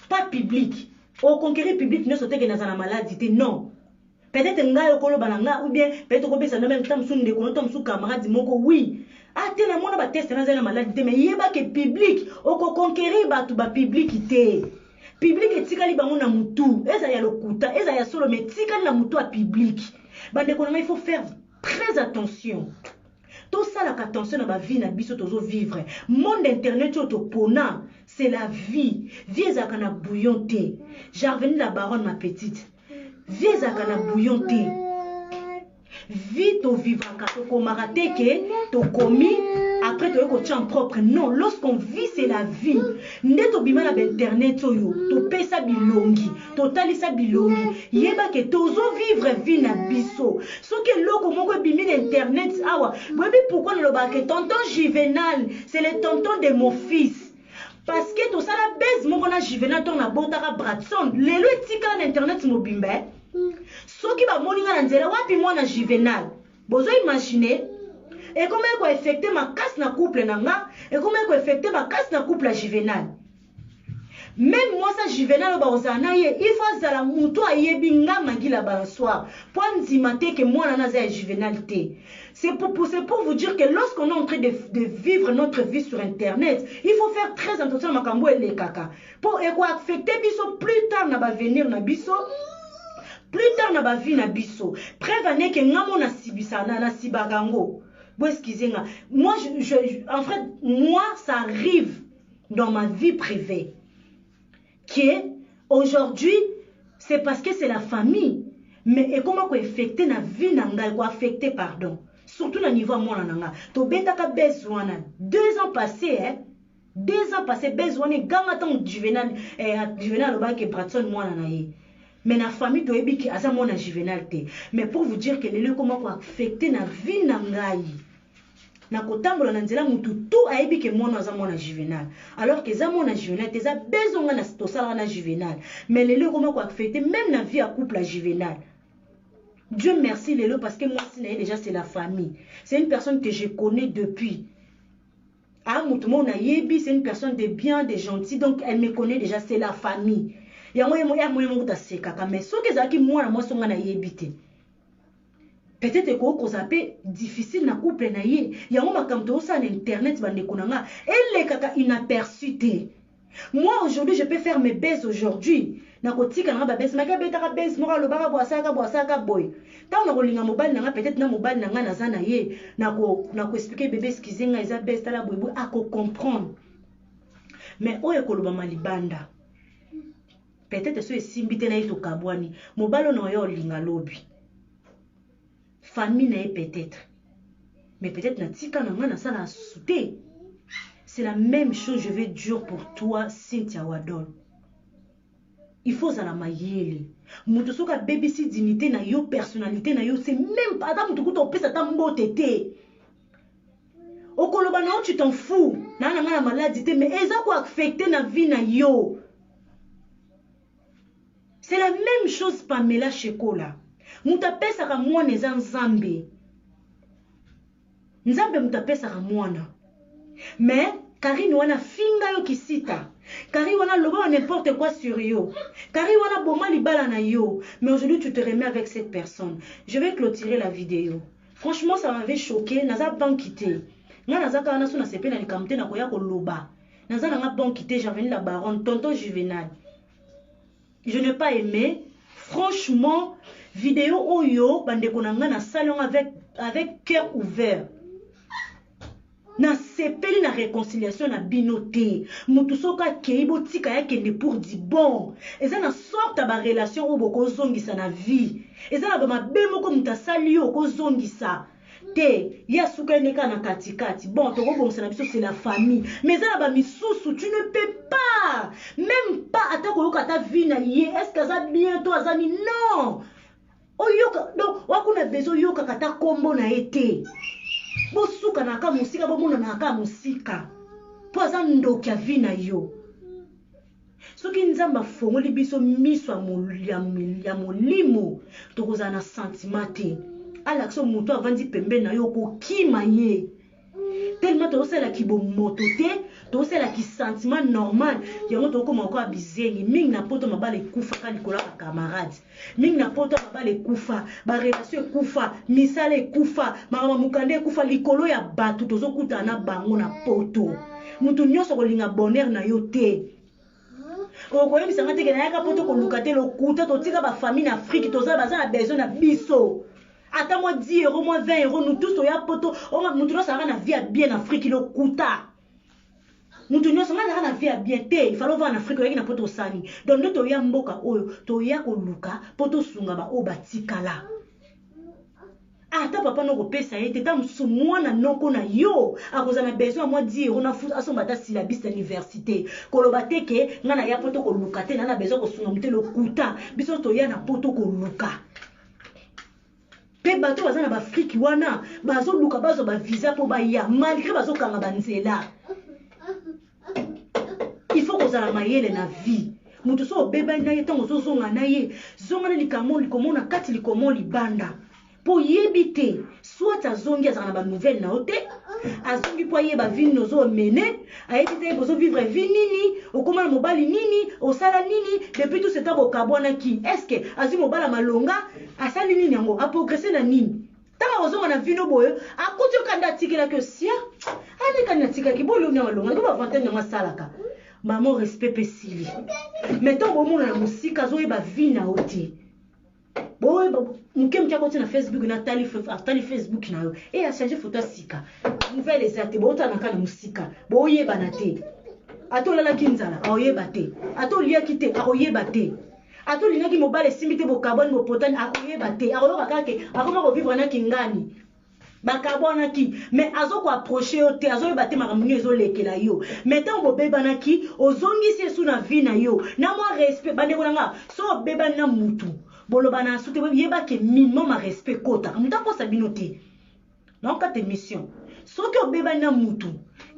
Pas public. O conquérir public nyonso te ke na za maladie te non. Peut-être nga yo kolo balanga ou bien peut-être ko besa na même temps sou ndeko no tam sou camarade moko oui. Ah te na mona ba test na za maladie te mais yeba ke public oko conquérir ba tu ba public te. Public etikali bango na mutu. Eza ya lokuta, eza ya solo mais tikali na mutu a public. Il faut faire très attention. Tout ça, attention à ma vie, na biso tozo vivre. Monde internet autopona, c'est la vie. Viens à kana bouillonté. J'ai revenu la baronne ma petite. Viens à kana bouillonté. Vite au vivre to marate ke to komi après to ko tient propre. Non, lorsqu'on vit c'est la vie. Ndeto bima na internet yo to pesa bilongi, to talisa bilongi. Yeba ke tozo vivre vie na biso. So ke loko moko bimi na internet awa. Bobi pourquoi le ba ke tonton Juvenal, c'est le tonton de mon fils. Parce que to ça la baise moko na Juvenal ton na botaka Bratson. Lelo etika na internet mobimba. Soki ba moninga na nzela wapi mwana Juvenal bozo imaginer et comment ko affecter ma casse na couple nanga et comment ko affecter ma casse na couple Juvenal. Même moi ça Juvenal ba ozana ye il faut zala muto ayebi nga mangila ba soir point nzimate que mwana na za Juvenal te. C'est pour vous dire que lorsqu'on est en train de vivre notre vie sur internet, il faut faire très attention à makambo et les kaka pour et quoi affecter biso plus tard na ba venir na biso. Plus tard na ba vie na biso. Prévenez que ngamo na sibisa na sibagango. Bon excusez-moi. Moi en fait moi ça arrive dans ma vie privée. Que aujourd'hui c'est parce que c'est la famille. Mais et comment ko affecter na vie na ngai ko affecter pardon. surtout na niveau mwana nanga to betaka besoin 2 ans passés hein 2 ans passés besoin ganga tant juvenal juvenal obaki Bratson mwana na ye mais la famille to ebiki aza mwana juvenal te mais pour vous dire que lelo comment ko affecter na vie na ngai na kotambola na nzela mutu tout ayebi ke mwana aza mwana juvenal alors que za mwana juvenal te za besoin na tosala na juvenal mais lelo comment ko affecter même na vie à couple à juvenal. Dieu merci lelo parce que moi déjà c'est la famille, c'est une personne que je connais depuis c'est une personne de bien, de gentil, donc elle me connaît déjà, c'est la famille. Mais peut-être que ça peut difficile na couple na ye. Il y a un moment sur internet elle est kaka inaperçu. Moi aujourd'hui je peux faire mes baisses aujourd'hui. Na kotika na ba baisse maka betaka baisse moko lobaka boisaka boy. Tant na kolinga mobile na peut-être na mobile na na za na ye na ko expliquer bébé skizinga eza baisse tala boy a ko comprendre. Mais oye ko loba malibanda. Peut-être so esimbite na ito kabwani mobile na yo linga lobi. Famille na peut-être. Mais peut-être na tika na nga na sala souté. C'est la même chose je vais dire pour toi Cynthia Wadon. Il faut la mayele. Mutu soka BBC dignité na yo personnalité na yo c'est même pas ta mutu kuto pesa ta mbotete. Okoloba na tu t'en fous. Na na maladie mais eza ko affecter na vie na yo. C'est la même chose Pamela Shekola. Muta pesa ka mwana eza nzambe. Nzambe muta pesa ka mwana. Mais Karine wana finga yo kisita. Karine wana loba n'importe quoi sur yo. Karine wana boma libala na yo. Mais aujourd'hui tu te remets avec cette personne. Je vais clôturer la vidéo. Franchement ça m'avait choqué. Naza ban quitté. Nga naza kana so na sepe na likamte na koya ko loba. Naza na nga ban quitté, j'ai venu la baronne tonton Juvenal. Je n'ai pas aimé. Franchement, vidéo oyo bandeko na nga na salon avec cœur ouvert. Na sepeli na réconciliation na binoté mutu soka keibo tika yake ne pour di bon eza na sorte ba relation o boko zongisa na vie eza na ba mabemo ko mutasali yo ko zongisa te ya suka neka na katikati bon to ko bongisa na biso c'est la famille mais eza na ba misusu tu ne peux pas même pas atako yo kata vie na ye est-ce que ça bientôt azani non oyoka donc wakuna besoin yoka kata kombo na été. Bosuka na ka musika bomona na ka musika po aza ndoki ya vi na yo soki nzamba fongoli biso miso ya molimo tokoza na sentiment te alakso moto avandi pembe na yo kokima ye tellement tosala kibomoto te tosala ki sentiment normal yango tokoma ko abizengi mingi na poto mabale kufa ka likola ka camarade mingi na poto mabale kufa ba relation kufa misale kufa mama mukande kufa likolo ya batu tozokuta na bango na poto mutu nyoso kolinga bonheur na yo te okoyebisa ngate ke na yaka poto koluka te lokuta totika ba famille na Afrique tozala baza na besoin na biso. Attends moi 10 euros, moi 20 euros, nous tous on y a poto, nous tous ça va na vie à bien en Afrique le kuta. Nous tous ça va na vie à bien té, il fallait voir en Afrique avec na poto sani. Donc nous to ya mboka oyo, to ya ko luka, poto sunga ba o batikala. Ata papa no ko pesa yete ta msumwana noko na yo, akoza na besoin moi 10 euros na foot asomba ta syllabus université. Koloba teke ngana ya poto ko luka te na besoin ko sunga mte le kuta, biso to ya na poto ko luka. Pe bato baza na ba Afrique wana bazo luka bazo ba visa po ba ya malgré bazo kanga banzela. Il faut que ça la mayele na vie. Mutu so beba na yeto zo zonga na ye. Zonga na likamo likomona kati likomo libanda. Po yebite soit azongi azana ba nouvelle na ote. Azongi po yeba vie nozo mene, ayebite bozo vivre vie nini, okoma na mobali nini, osala nini depuis tout ce temps bokabwana ki. Est-ce que azi mobala malonga asali nini yango a progresser na nini? Tanga ozonga na vino boyo, akuti okanda tikela que sia. Ani kanda tikela ki bolo na malonga, ko ba vantene na salaka. Maman respect pesili. Mettons bo mona na musika zo yeba vie na ote. Boy, muke mchako na Facebook na tali Facebook na yo. Et a changer photo sika. Nouvelle exacte bota na kana musika. Boye banate. Ato lala kinzala, aoyeba te. Ato lia kite, aoyeba te. Ato linaki mobile simite bo carbone bo potani aoyeba te. Aoyoka kake, akoma ko vivre na kingani. bakabwanaki mais azo ko approcher yo te azo yeba te makambo nyo ezolekela yo mais tant bobebanaki ozongisi esu na vie na yo na mwa respect bandeko na nga so obebani na mutu boloba na sute yeba ke minimum a respect kotaka mutu akosa bino te donc kate mission soki obebani na mutu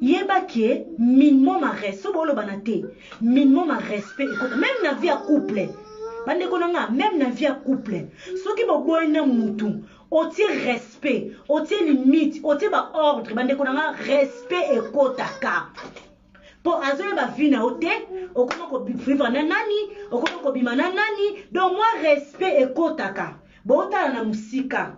yeba ke minimum a respect so boloba na te minimum a respect ekota même na vie ya couple bandeko na nga même na vie ya couple soki boboyi na mutu oti respect oti limite oti ba ordre bandeko na nga respect ekotaka po azoye ba vie na ote okoma ko vivre na nani okoma ko bima na nani donc moi respect ekotaka botala na musika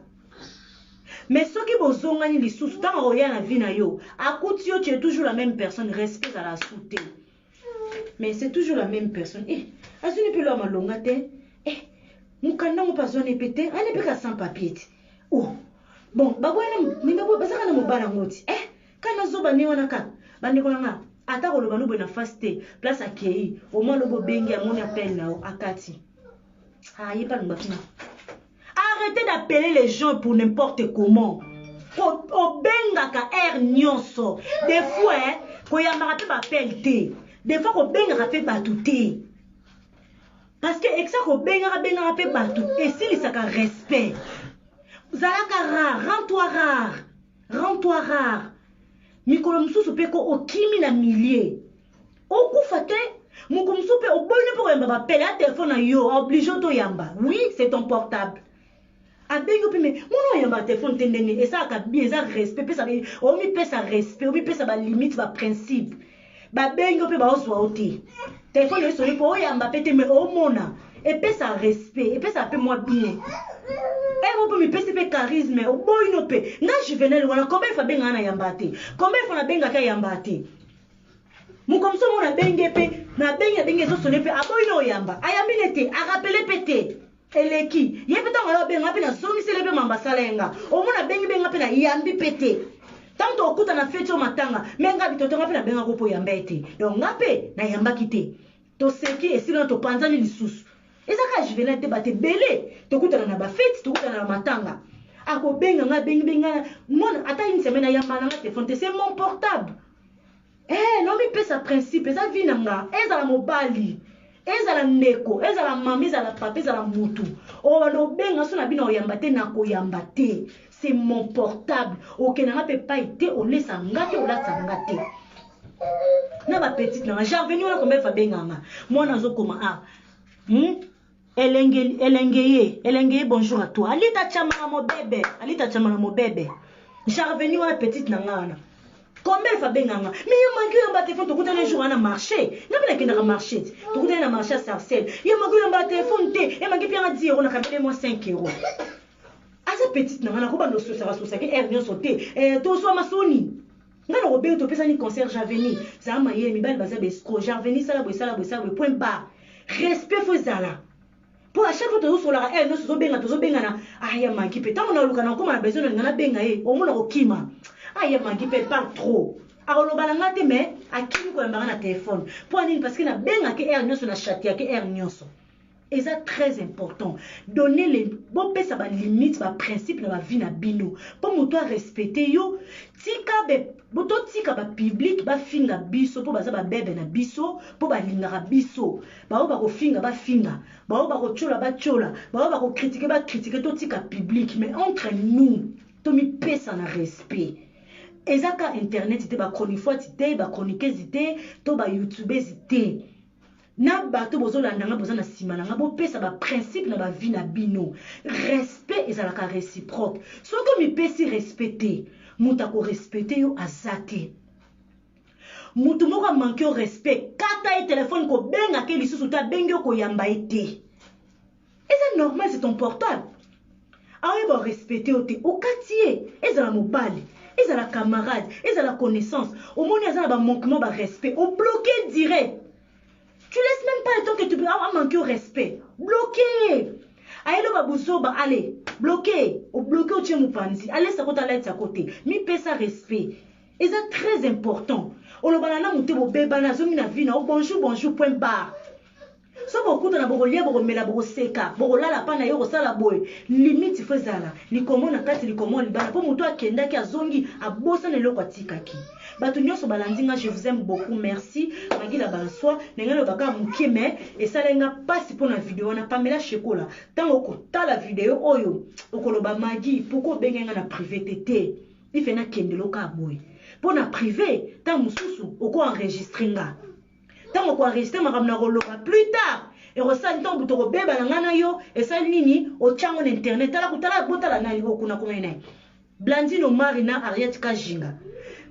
mais soki bozongani lisusu tanga oya na vie na yo akuti yo tu es toujours la même personne respect à la soute mais c'est toujours la même personne azuni pe lo malonga te mukanda ngo pazone pete ane pe ka sans papier oh bon babwana minabo basaka na mobala ngoti kana zoba ni wana ka bandeko nga ata ko loba no bona faste place akei au moins lobo bengi amoni appel na akati yipa ngbatina arrêtez d'appeler les gens pour n'importe comment o benga ka nyonso des fois ko yamara pe ba appel te des fois ko benga ka pe batuté parce que exa ko benga pe batu et si ça ka respect zalaka rare rends-toi rare mikolo mususu pe ko okimi na millier okufa te muko mususu pe oboyne po yamba ba pele a téléphone yo obligé to yamba oui c'est ton portable abengo pe me mono yamba téléphone tendeni et ça ka bien ça respect pe ça o mi pe ça respect o mi pe ça ba limite ba principe ba bengo pe ba oswa oti téléphone yo soli po yamba pe te me o mona et pe ça respect et pe ça pe moi bien vous pouvez me passer charisme au boy no pe na juvenel wana combien il faut benga na yambate combien il faut na benga ka yambate mu comme ça mon na benga pe na benga zo sonne pe aboy no yamba ayambinete a rappeler pété eleki ye peta ngala benga pe na zongi sele pe mamba salenga o mo na benga pe na yambi pété tanto okuta na fete o matanga menga bitotonga pe na benga ko po yambete donc ngape na yamba kite to seki esila to panzani lisusu ezaka juvenel te bate belé tokutana na ba fete tokutana na matanga ako benga nga benga mona ata une semaine ya malanga téléphone c'est mon portable non mi pesa principe eza vie nanga ezala mobali ezala ndeko ezala mama ezala papa ezala mutu o bano benga so na bino oyamba te na koyamba te c'est mon portable okenanga pe pa ite olesa ngate olasa ngate na ba petite na j'ai venu na combien fa benga nga mona zo koma Elengeye, bonjour à toi. Alita chamana mo bébé. J'ai revenu à la petite nangana. Combien il faut benganga? Mais il manque un téléphone, tu coûtes un jour à marché. N'a pas qu'il a marché. Tu coûtes un marché à Sarcelles. Il manque un téléphone, il manque bien à dire, on a capté moi 5 €. À cette petite nangana, comment nous sommes sur ça? Rien sauté. Tout soit ma soni. Nga no robé to pesa ni concert Javeni. Ça ma yé mi bal baza besco. Javeni sala bo point barre. Respect faut zala. Pour à chaque fois que sur la nous sommes benga na ya manki pe tant on a lukana comme on a besoin de ngana benga au mona okima ya manki pe parle trop alobala ngate mais akimi ko mbanga na téléphone pour nini parce que na benga ke nyonso na chatia ke nyonso et ça très important donner les bon pesa ba limite ba principe na ba vie na bino pour moto respecter yo tika be boto tika ba public ba finga biso po baza ba bebe na biso po ba lingara biso ba ko finga ba finga ba ko chola ba chola ba ko critiquer to tika public mais entre nous to mi pesa na respect ezaka internet ite ba chronique ite ba chroniquer ite to ba youtube ite na bato bozolanda nga bozana sima na nga bo pesa ba principe na ba vie na bino respect ezalaka réciproque soki mi pesi respecter muta ko respecter yo azate mutu moko manque au respect kata e téléphone ko benga ke lisusu ta bengi ko yamba ete et c'est normal c'est ton portable awe ba respecter ote okatie ezala mobali ezala camarade ezala connaissance au moins ezala ba manquement ba respect au bloquer direct. Tu laisses même pas le temps que tu peux manquer au respect. Bloqué. Aïlo babuzoba, allez, bloqué. Au bloqué au tien moupanzi. Allez, ça côté, allez, ça côté. Mi pesa respect. Et c'est très important. On le banana mouté au bébana, zomi na vina, bonjour, point barre. so bokuta na bokolia bokomela bokoseka bokolala pana yo kosala boye limite fo ezala likomo na kati likomo libala mpo moto akendaki azongi abosana eloko atikaki bato nyonso balandi nga je vous aime beaucoup merci magila bansoi ndenge lobaka mokie me esalenga mpasi mpo na video wana Pamela Shekola ntango okotala video oyo okoloba magi poko obenge nga na privé tete ife nakendela oka boye mpo na privé ntango mosusu okoenregistre nga ntango okoenregistre makambo na koloba plus tard ekosali ntango buto kobeba na nga na yo esali nini otyango na internet tala kutala botala nani okuna komai naye Blandine Omari na Ariette Kajinga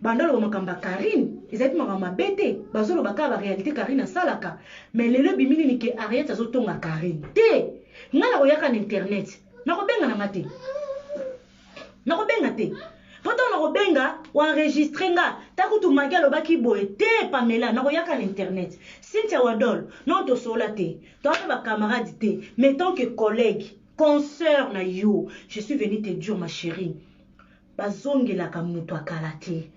bandolo makambo Karine ezali makambo mabe te bazoloba kaka baréalité Karine asalaka mais lelo bimini ni ke Ariette azotonga Karine te nga nakoyaka na internet nakobenga na nga te nakobenga te poto nakobenga oenregistre nga takutu magi alobaki boye te Pamela nakoyaka na internet Cynthia Wadol non tosola te toape bacamarade te mais tant que collègue consoeur na yo je suis venue te dire ma chérie bazongelaka moto akala te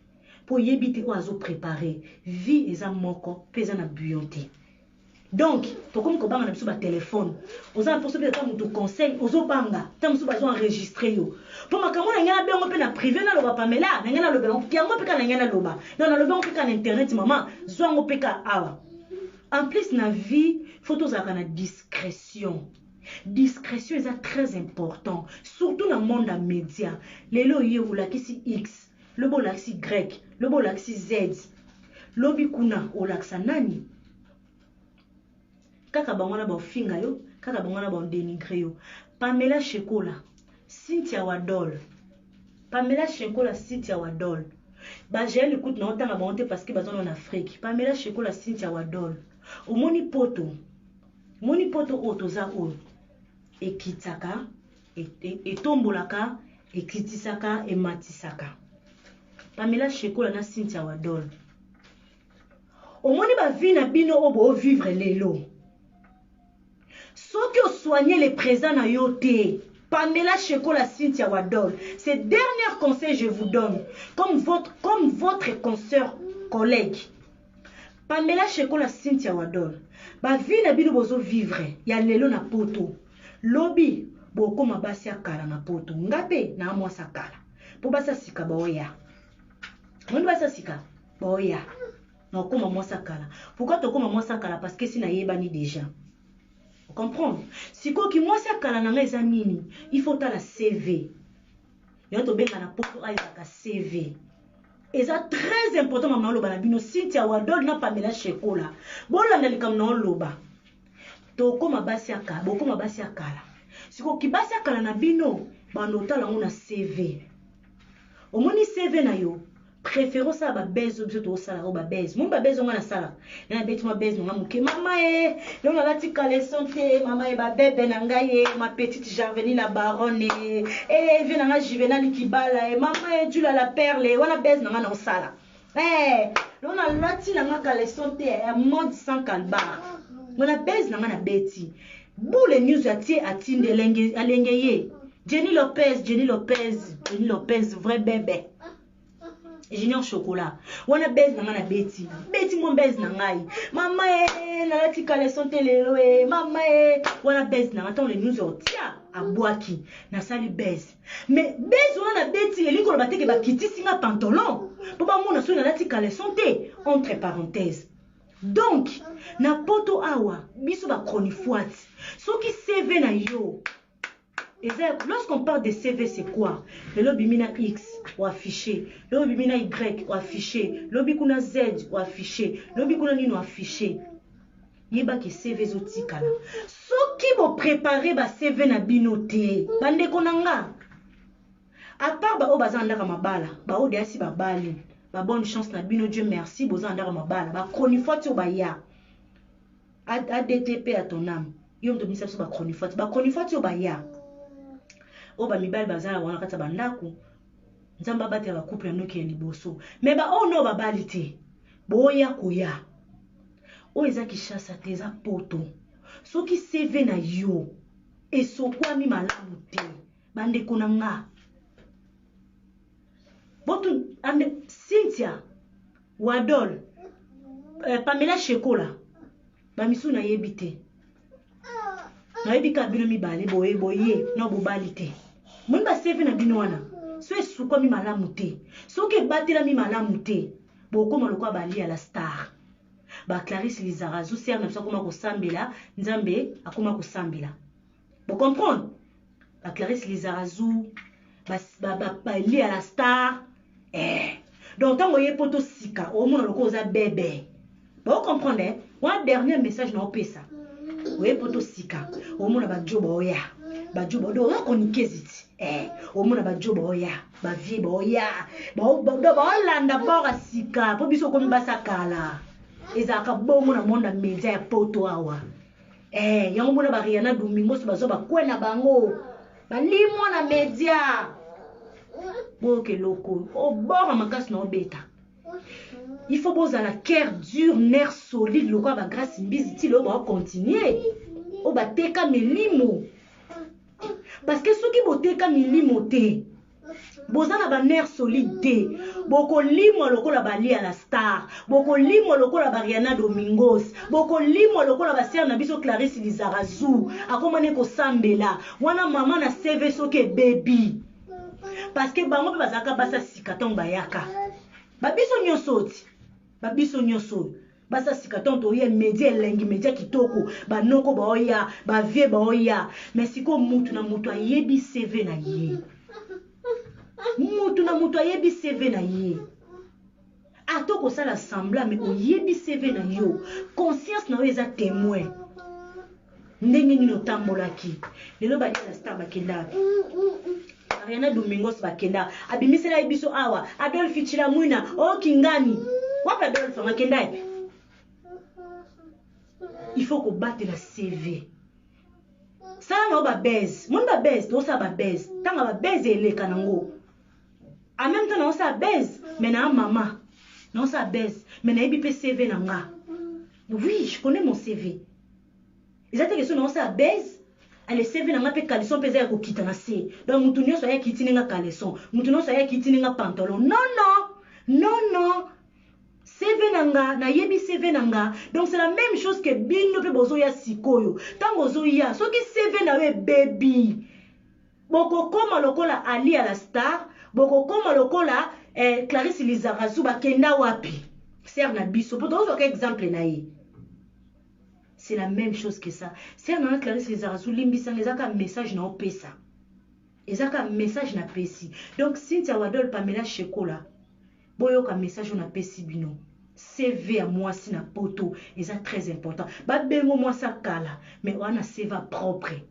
po yebi te ko azo préparer vie eza moko pesa na bouillon te donc tokomi kobanga na biso ba téléphone oza mposo pe ta moto conseil ozobanga ta moso bazo enregistrer yo po makambo na ngana bengo pe na privé na loba Pamela na ngana loba yango pe ka na ngana loba non na loba pe ka na internet maman zwango pe ka awa en plus na vie photos za na discrétion. Discrétion est très important, surtout dans le monde des médias. Lelo yé ou lakisi X, le bo laksi Y, le bo laksi Z, lobi kuna ou laksa nani. Kaka bangona ba finga yo, kaka bangona ba dénigrer yo. Pamela Shekola, Cynthia Wadol. Pamela Shekola, Cynthia Wadol. Bah j'ai l'écoute non tant monter parce que bazon en Afrique. Pamela Shekola, Cynthia Wadol. Au moni poto otoza o. Ekitaka, etombolaka, ekitisaka, ematisaka. Pamela Shekola na Cynthia Wadol. Omoni ba vie na bino obo vivre lelo. Soki o soigner les présents na yote. Pamela Shekola, Cynthia Wadol. Ces derniers conseils je vous donne comme votre consoeur collègue. Pamela Shekola, Cynthia Wadol. Ba vie na bino bozo vivre ya lelo na poto. Lobi boko mabasi akala na poto ngape na amwasa kala po basa sika baoya mwini basa sika baoya na okoma mwasa kala pourquoi tokoma mwasa kala parce que sina yebani déjà vous comprenez siko ki mwasa kala na nga eza nini il faut ta la CV yo to benga na poto ayaka CV eza très important mama loba na bino Cynthia Wadol na Pamela Shekola bolanda likam na loba tokoma basi akala bokoma basi akala siko kibasi akala na bino banotala ngona CV omoni CV na yo préférons ça ba bezo biso to sala ba bezo mon ba bezo ngana sala na beti ma bezo nga muke mama non na lati kale santé mama ba bébé na ngaye ma petite Jarveni la baronne vient na Juvenal Kibala mama Julia la perle wana bezo nga na sala non na lati na kale santé mode sans calbar. On a baise na mana beti. Boule news atie atinde alengeye. Jenny Lopez, vrai bébé. Junior chocolat. On a baise na mana beti. Beti mon baise na ngai. Mama na lati kale sonte lelo mama on a baise na attends les news otia abwaki na sali baise. Mais baise on a beti eliko ba teke ba kitisi nga pantalon. Po ba mona so na lati kale sonte entre parenthèses. Donc, na poto awa, biso ba chronifoite. Ce qui CV na yo. Lorsqu'on parle de CV, c'est quoi? Le lobby mina X ou affiché, le lobby mina Y ou affiché, le lobby kuna Z ou affiché, le lobby kuna nino affiché. Yeba ki CV zotikala. Ce qui bo préparer ba CV na binote, bande konanga. À part ba o bazandaka mabala, ba o deasi ba bali. Ba bonne chance na bino Dieu merci bozandaka mabala ba chronifoite o ba ya ADTP à ton âme yo ndo misa so ba chronifoite o ba ya o ba mibali bazala wana kata bandako nzamba bate ba couple no ke liboso mais ba o no ba balite boya koya o ezaki chassa teza poto soki CV na yo esokwami malamu te bande konanga. Botu ande Cynthia Wadol Pamela Shekola ba misu na yebite na yebika bino mibale boye na bobali te moni ba CV na bino wana so esuka mi malamu te soki ebatela mi malamu te bokoma lokwa bali ya la star ba Clarisse Lizarazu ser na biso akoma kosambela nzambe akoma kosambela bo comprendre ba Clarisse Lizarazu bali ya la star donc tango ye poto sika omona lokwa oza bebe bo comprendre un dernier message na opesa oye poto sika omona ba job oya ba job do konikezi omona ba job oya ba vie boya ba landa bora sika po biso komi basakala ezaka bongo na monde media ya poto awa yango mona ba Rihanna Domingo so bazo ba kwena bango balimo na media boke loko obora makasi na obeta il faut boza la cœur dur nerf solide le quoi ba grâce mbizi ti lo ba continuer o ba teka milimo parce que ceux qui boteka milimo te boza na ba nerf solide te boko limo lokola bali à la star boko limo lokola ba Rihanna Domingos boko limo lokola ba ser na biso Clarisse Lizarazu akomane ko sambela wana mama na CV soke baby parce que bango bazaka basa sikaton bayaka babiso nyoso basa sikaton to ye media elengi media kitoko banoko baoya bavie baoya mais siko mutu na mutu ayebi CV na ye mutu na mutu ayebi CV na ye atoko sala semblant mais oyebi CV na yo conscience na yo eza témoin ndenge nini otambolaki lelo bali la star bakenda Rihanna Domingos bakenda abimisela ibiso awa Adolphe Chilamwina o kingani wapi Adolphe makenda il faut qu'on batte la CV ça na ba base mon ba base to ça ba base tanga ba base eleka nango en même temps na ça base mais na maman non ça base mais na ebi CV nanga oui je connais mon CV ils étaient question na ça base ale CV nanga pe caleçon pesa ya kokita na se donc mutu nyonso ya kitini nga caleçon mutu nyonso ya kitini nga pantalon non CV nanga na yebi CV nanga donc c'est la même chose que bino pe bozo ya sikoyo tango zo ya soki CV na we baby boko koma lokola Ali à la star boko koma lokola Clarisse Lizarazu bakenda wapi ser na biso poto zo ka exemple na ye c'est la même chose que ça ser na Clarisse Lizarazu limbisa ezaka message na opesa ezaka message na pesi donc Cynthia Wadol Pamela Shekola boyoka message na pesi bino CV à moi si na poto eza très important ba bengo moi ça kala mais wana CV propre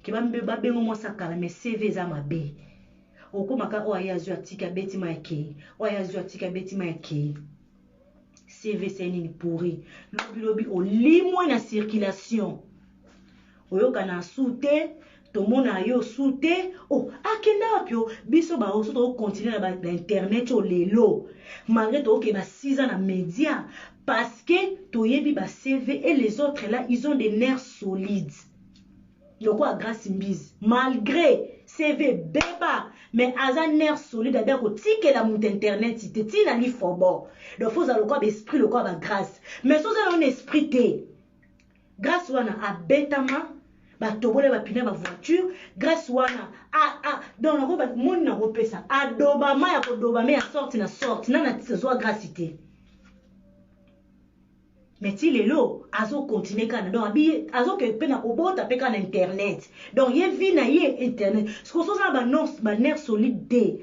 ki ba bengo moi ça kala mais CV eza mabe okomaka o ayazu atika beti maike o ayazu atika beti maike CV c'est nini pourri lobi o limo na circulation oyoka na soute tomona yo soute akenda pio biso ba oso to continuer na internet o lelo malgré to ke ba 6 ans na média parce que toyebi ba CV et les autres là ils ont des nerfs solides loko grâce mbizi malgré CV beba mais aza nerf solide avec ko tikela mu internet te tina li fobo donc faut aloko ba esprit loko ba grâce mais so za un esprit te grâce wana abetama batobole bapine ba voiture grâce wana donc na ko ba moni na kopesa adoba ma ya kodoba mais ya sorti na tsezo grâce te mais ti lelo azo continuer kana donc abi azo ke pena kobota pe kana internet donc ye vi na ye internet ce que so ça ba nerf solide de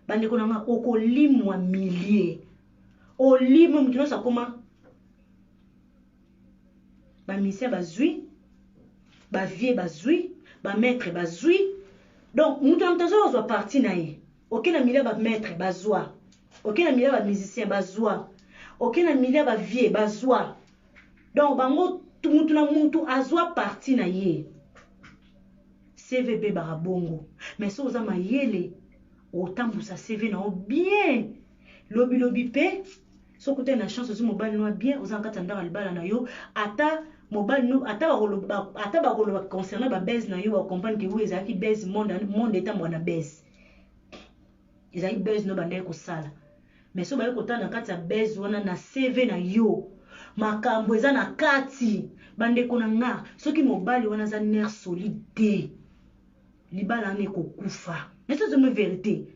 bande ko na okolimwa millier olimo mutino sa koma ba mission bazui ba vie bazui ba maître bazui donc mutino mtazo zo parti na ye okena millier ba maître bazwa okena millier ba musicien bazwa okena millier ba vie bazwa donc bango mutu na mutu azwa parti na ye CVB barabongo mais so za mayele otambusa CV na bien lobi pe so kote na chance zo mobile no bien ozanga tanda libala na yo ata mobile no ata ba koloba concernant ba base na yo ba comprendre que vous ezaki base monde eta mwana base ezaki base no bande ko sala mais so ba ko tanda kati ya base wana na CV na yo makambo eza na kati bande konanga soki mobali wana za nerf solide libala ne ko kufa mais c'est une vérité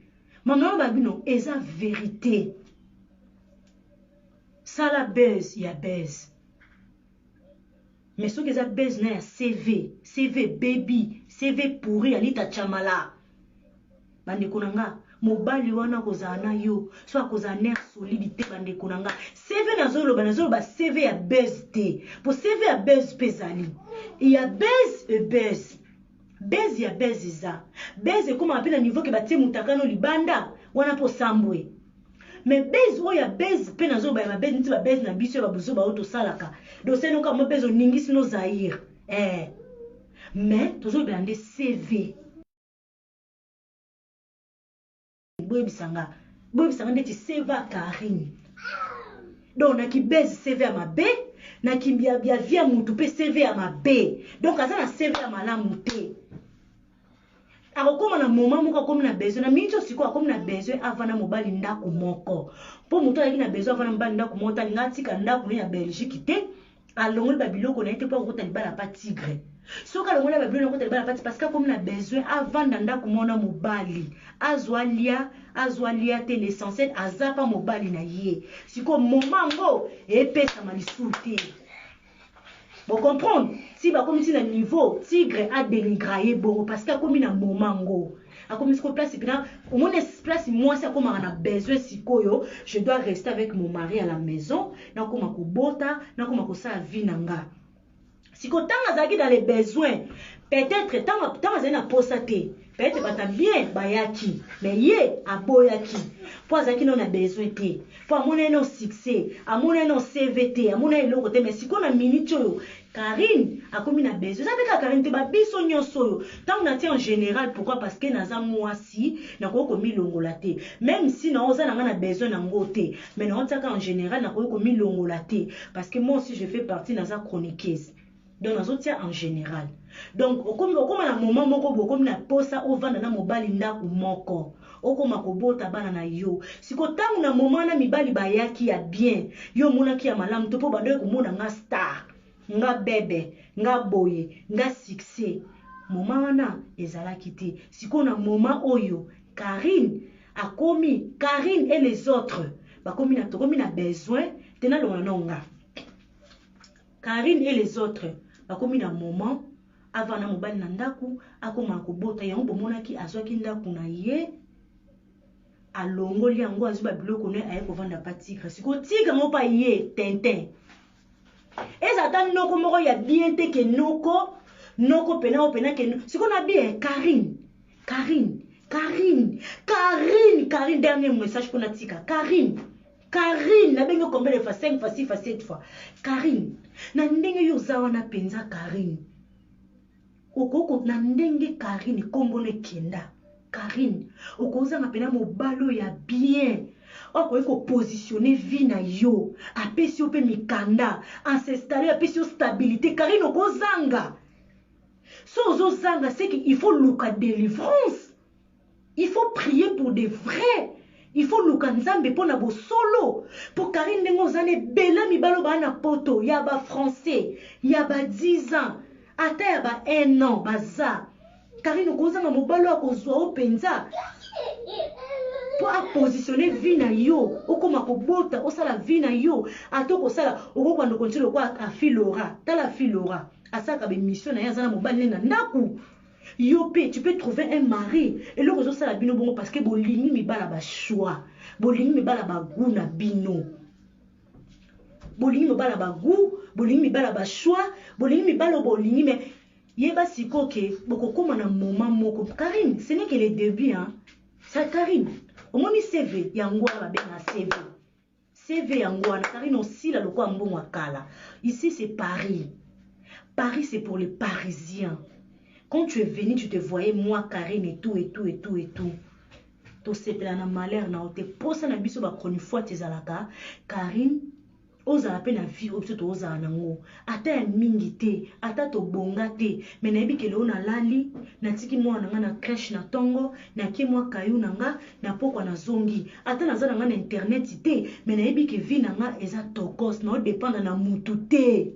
maman babino eza vérité ça la baise ya baise mais soki eza baise na ya CV baby CV pourri alita chamala bande konanga mobali wana kozala na yo so akozala nerf solide te bande konanga CV nazoloba CV ya baise te po CV ya baise pezali ya baise e baise bezi ya bezi za bezi comme appelle à niveau que batie mutakano libanda wana po sambwe mais bezi o ya bezi pe nazo ba bezi nti ba bezi na biso ba buzo ba auto salaka do seno ka mo bezo ningi sino zaire mais tozo blande CV boy bisanga ndeti CV Karine donc na ki bezi CV ya mabe na kimbia bia via mutu pe CV ya mabe donc aza na CV ya malamu te akokoma na moment moko akomi na besoin na mincho siko akomi na besoin avana mobali ndako moko po mutu alaki na besoin avana mobali ndako moko talinga atika ndako ya Belgique te alongoli babiloko na ete po akota libala pa tigre soka alongoli babiloko na akota libala pa parce que akomi na besoin avanda ndako mona mobali azwa lia te l'essentiel azapa mobali na ye siko moment ngo epesa malisusu te. Vous comprenez? Si vous avez un niveau, tigre a dénigré bon parce qu'il y a comme un moment. A comme ce place au moins place moi c'est comme on a besoin si je dois rester avec mon mari à la maison, na comme ko bota, na comme ça vie nanga. Si ko tanga zaki dans les besoins, peut-être tanga zena posate, peut-être pas bien bayaki, mais yé aboyaki. Pour zaki non a besoin te. Pour mon non succès, à mon non CVT, à mon non côté mais si qu'on a minute Karine a comme une besoin. Vous savez que Karine te babiso nyonso. Tant on en général pourquoi parce que naza mwasi na ko komi longolate. Même si na oza na besoin na ngote, mais na otaka en général na ko komi longolate parce que moi aussi je fais partie naza chroniqueuse. Donc nazo tia en général. Donc comme na moment moko comme na posa ovanda na mobali ndako moko. Okoma kobota bana na yo. Siko tangu na moment na mibali bayaki ya bien. Yo mona ki ya malamu to po bando ko mona nga star. Nga bebe, nga boye, nga succès. Moment wana ezalaki te. Siko na moment oyo Karine et les autres bakomi na besoin tena lona nga. Karine et les autres bakomi na moment avant na mobali na ndaku akoma kobota yango bomonaki azwaki ndaku na ye alongoli yango azuba biloko ne aye kovanda pa tigre. Siko tigre mo pa ye Tintin. Ezata noko moko ya bien te ke noko pena ke siko na bien Karine dernier message pour Natika Karine na bengo combien de fois 5 fois 6 fois 7 fois Karine na ndenge yo zawa na penza Karine okoko na ndenge Karine kombo ne kenda Karine okoza ngapena mobalo ya bien okoye ko positionner vie na yo apesi ope mikanda ancestral apesi stabilité Karine okozanga so ozozanga c'est qu'il faut luka délivrance, il faut prier pour des vrais, il faut luka nzambe pona bo solo pour Karine ndengo zane bela mibalo ba na poto ya ba français ya ba 10 ans ata ya ba 1 an baza Karine okozanga mobalo akozwa openza pour positionner vie na yo okoma kobota osala vie na yo atoko sala okokwando continue kwa afilora tala filora asaka be mission na yazana mobali na ndaku yo pe tu peux trouver un mari et le rezo sala bino bongo parce que bolingi mibala ba choix bolingi mibala ba goût na bino bolingi mibala ba goût bolingi mibala ba choix bolingi mibala bolingi mais yeba siko ke bokokoma na moment moko Karine ce n'est que le début hein ça Karine omoni CV yango ba benga CV yango na Karine aussi la lokwa mbongo akala ici c'est Paris c'est pour les Parisiens. Quand tu es venu, tu te voyais moi, Karine et tout. To sepela na malheur na ote posa na biso ba koni fois tes alaka Karine oza la peine vie obiso to oza nango ata ya mingi te ata to bonga te mais na yebike leo na lali na tiki mwa nanga na crèche na tongo na ki mwa kayu nanga na pokwa na zongi ata na za nanga na internet te mais na yebike vie nanga eza tokos na dépendre na mutu te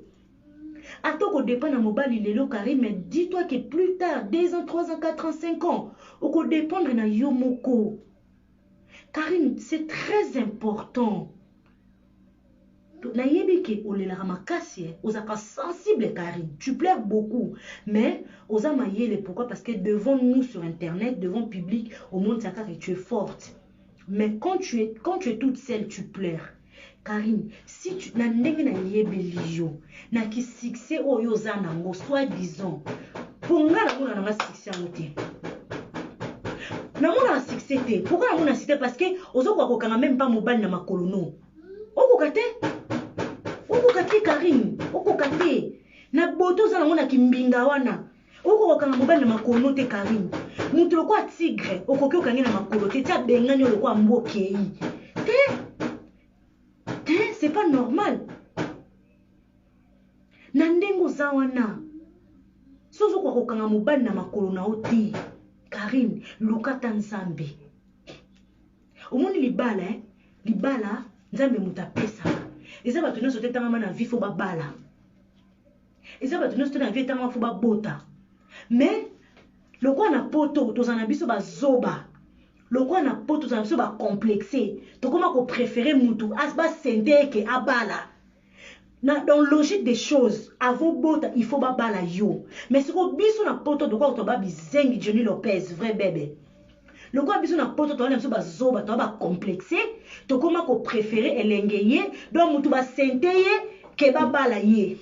Attends qu'on dépend à mobile il est là Karim, mais dis-toi que plus tard 2 ans 3 ans 4 ans 5 ans on peut dépendre na yomoko. Karim, c'est très important. Naïebike olela makasi, ozaka sensible Karim, tu pleures beaucoup, mais osa mayele pourquoi? Parce que devant nous sur internet, devant le public, au monde ça que tu es forte. Mais quand tu es toute seule, tu pleures. Karim, si tu na ndenge na yebeliyo, na ki succès oyo za nango soi-disant, pour nga na mona na succès amote. Na mona succès te. Pourquoi na mona succès? Parce que ozo kwa kokanga même pas mobile na makolono. Okokate? Okokate Karim, okokate. Na boto za na mona kimbinga wana. Okokanga mobile na makolono te Karim. Mutu lokwa tigre, okoki okangi na makolo te tia bengani lokwa mbokei. C'est pas normal. Nandengo zawana. Sozo kwa kokanga mobile na makolo na oti. Karim, lukata nzambe. Omoni libala, libala, nzambe mutapesa. Eza batu nyonso te tanga na vie fo babala. Eza batu nyonso te na vie tanga fo babota. Mais lokwa na poto tozana biso bazoba. Lokwa na poto tozana biso ba complexé. To comment ko préférer mutu asba sente ke abala. Dans la logique des choses, avant bota, il faut babala yo. Mais si vous biso na poto de quoi to ba bizengi Johnny Lopez, vrai bébé. Le quoi biso na poto to na biso ba zoba, to ba complexé, to comment ko préférer elengeye, donc mutu ba senteye ke babala ye.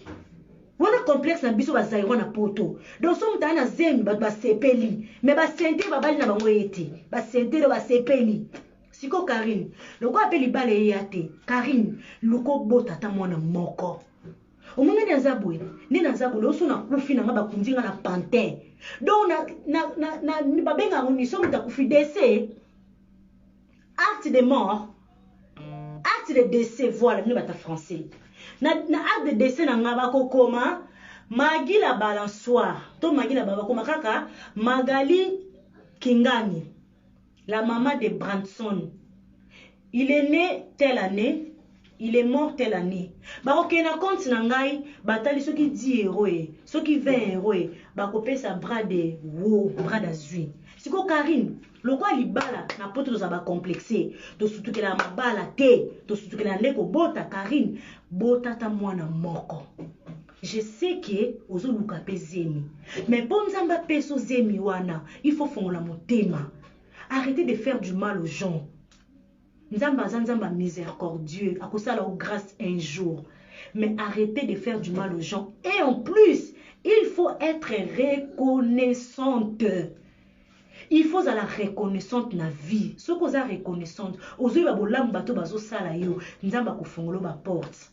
Wana complexe na biso ba zairo na poto. Donc so mutu na zemi ba sepeli, mais ba sente ba bali na bango yete. Ba sente do ba sepeli. Siko Karim, loko apeli bale yate. Karim, loko bota ta mwana moko. Omunga ni azabwe, ni nazabwe loso na kufi na ngaba kunzinga na pantin. Donc na babenga ngoni so muta kufi décès. Acte de mort. Acte de décès voilà, ni bata français. Na acte de décès na ngaba kokoma Magi la balançoire. To Magi la baba koma kaka Magali Kingani. La maman de Branson. Il est né telle année, il est mort telle année. Ba ok na compte nangai, batali ceux qui 10 héros, ceux qui 20 héros, ba kopé sa bras de wo, bras d'azui. Siko Karim, le quoi libala na poto za ba complexé, to surtout que la mabala te, to surtout que la ndeko bota Karim, bota ta mwana moko. Je sais que ozo luka pe zemi. Mais pour nzamba peso zemi wana, il faut fongola motema. Arrêtez de faire du mal aux gens. Nzamba miséricordieux, à cause de la grâce un jour. Mais arrêtez de faire du mal aux gens. Et en plus, il faut être reconnaissante. Il faut être reconnaissante dans la vie. Ce que vous êtes reconnaissante, vous avez porte.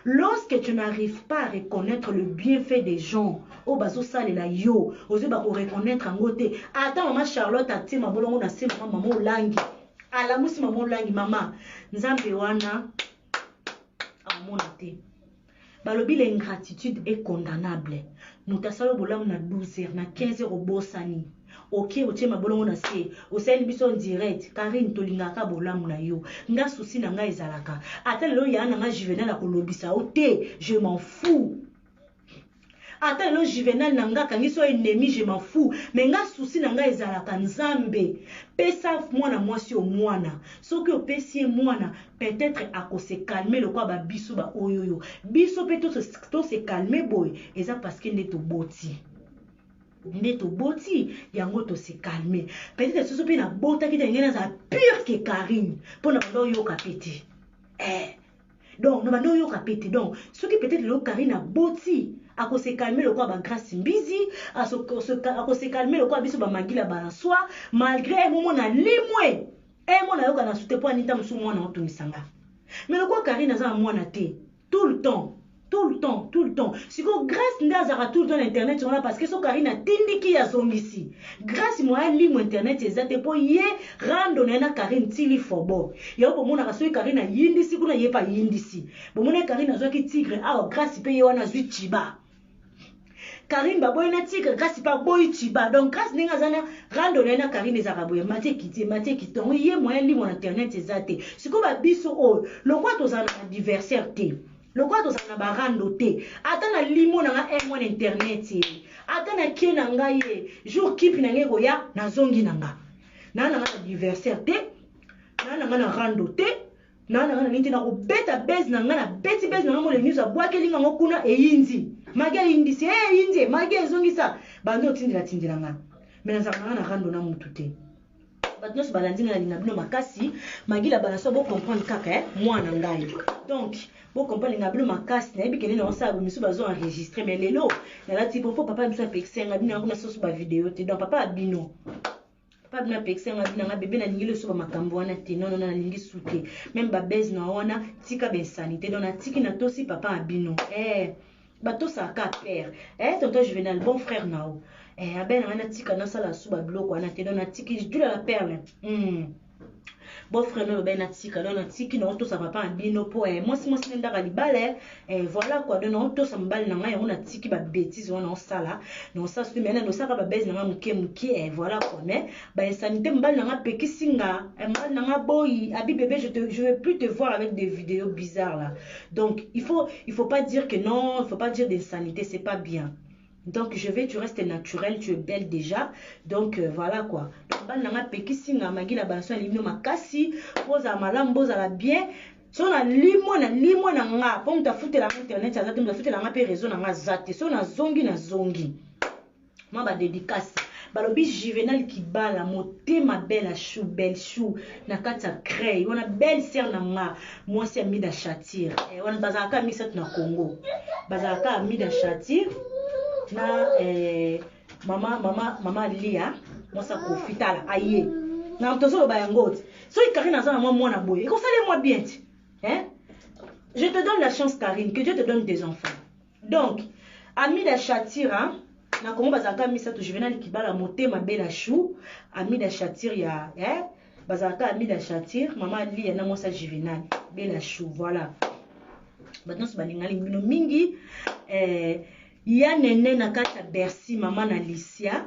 Lorsque tu n'arrives pas à reconnaître le bienfait des gens, au bazo sale la yo, oser ba reconnaître en côté. Attends maman Charlotte a ti mabolongo na se maman langi. Ala musi maman langi mama. Nzambe wana amona te. Balobi l'ingratitude est condamnable. Mutasalo bolam na 12 heures na 15 heures bosani. Ok, otie mabolongo na se, oseli biso en direct, Karine tolingaka bolamu na yo. Nga souci na nga ezalaka. Ata lelo ya na nga Juvenal akolobisa ote, je m'en fous. Ata lelo Juvenal na nga kangi so ennemi, je m'en fous. Mais nga souci na nga ezalaka nzambe. Pesa mwana mwasi o mwana. Soki opesi mwana, peut-être akose calmer le kwa ba biso ba oyoyo. Biso pe to se calmer boy, eza parce que ndeto boti. Neto boti yango to se calmer. Peut-être que ce pe na bota ki ngena za pire que Karim pour na bando yo kapeti. Donc na bando yo kapeti. Donc ce qui peut-être le Karim na boti à se calmer le quoi ba grâce mbizi à se calmer le quoi biso ba magila ba soi malgré moment na limwe mon na yo kana soute po anita musu mwana otumisanga. Mais le quoi Karim na za mwana te tout le temps. Tout le temps. Si vous grâce n'azara tout le temps l'internet sur là parce que so Karina tindiki ya zongisi. Grâce moi ligne internet ezate po ye rando na Karine tili fobo. Ya po mona kaso Karina yindisi kuna ye pa yindisi. Bo mona Karina zo ki tigre ah grâce pe ye wana zwi chiba. Karine ba boy na tigre grâce pa boy chiba. Donc grâce ninga zana rando na Karine ezaka boye mate kiti. Ye moi ligne internet ezate. Si ko ba biso o le quoi tozana adversaire te. Le quoi dans na barando te. Ata na limo na nga un internet ye. Ata na kie na nga ye. Jour kipi na nge goya na zongi na nga. Na nga anniversaire te. Na nga na rando te. Na nga na niti na ko beta base na nga na beti base na nga mo le news abwake linga ngo kuna e yindi. Magia yindi se yindi magia zongi sa. Bando tindila nga. Mais na nga na rando na mutu te. Maintenant ce balandi na linga bino makasi magila balaso bo comprendre kaka moi na ngai. Donc bo comprendre linga bino makasi na ebikene na osa misu bazo enregistrer mais lelo na la tipo papa misu apexenga bino ngona soso ba vidéo te donc papa abino. Papa bino apexenga bino nga bébé na lingile so ba makambo wana te non na lingi souté même ba base na wana tika ben sanité donc na tiki na tosi papa abino. Bato sa ka père. Tonton Juvenal bon frère nao. Aben na tika na sala suba bloko na te na tiki du la perle. Bon frère no ben na tika na tiki na to sa papa bino po moi si ndaka libale voilà quoi donc to sa mbali na ngai on a tiki ba bêtise on sala non ça se maintenant no saka ba base na muke voilà quoi mais ba insanité mbali na nga pekisinga mbali na nga boy abi bébé je veux plus te voir avec des vidéos bizarres là. Donc il faut pas dire que non, il faut pas dire d'insanité, c'est pas bien. Donc je vais, tu restes naturel, tu es belle déjà. Donc voilà quoi. Donc nanga pekisinga magila banso limno makasi, poza malam boza la bien. So na limo na nga, pom ta foutre la internet, ça ta foutre la nga pe réseau na nga zate. So na zongi. Moi ba dédicace. Balobi Juvenal Kibala, motema belle à chou, belle chou, na kata crée, on a belle sœur na nga, moi c'est Amida Chatir. On a bazaka misat na Congo. Bazaka Amida Chatir. Na mama Lia moi ça profitala aye na mtozo ba yangote so Karine azana moi na boye ko sale moi bien je te donne la chance Karine, que Dieu te donne des enfants. Donc Amida Chatira na komo bazaka misa to Juvenal Kibala motema bela chou Amida Chatir ya bazaka Amida Chatir mama Lia na moi ça Juvenal bela chou voilà. Maintenant ce balingali bino mingi ya nene na kata Bercy maman Alicia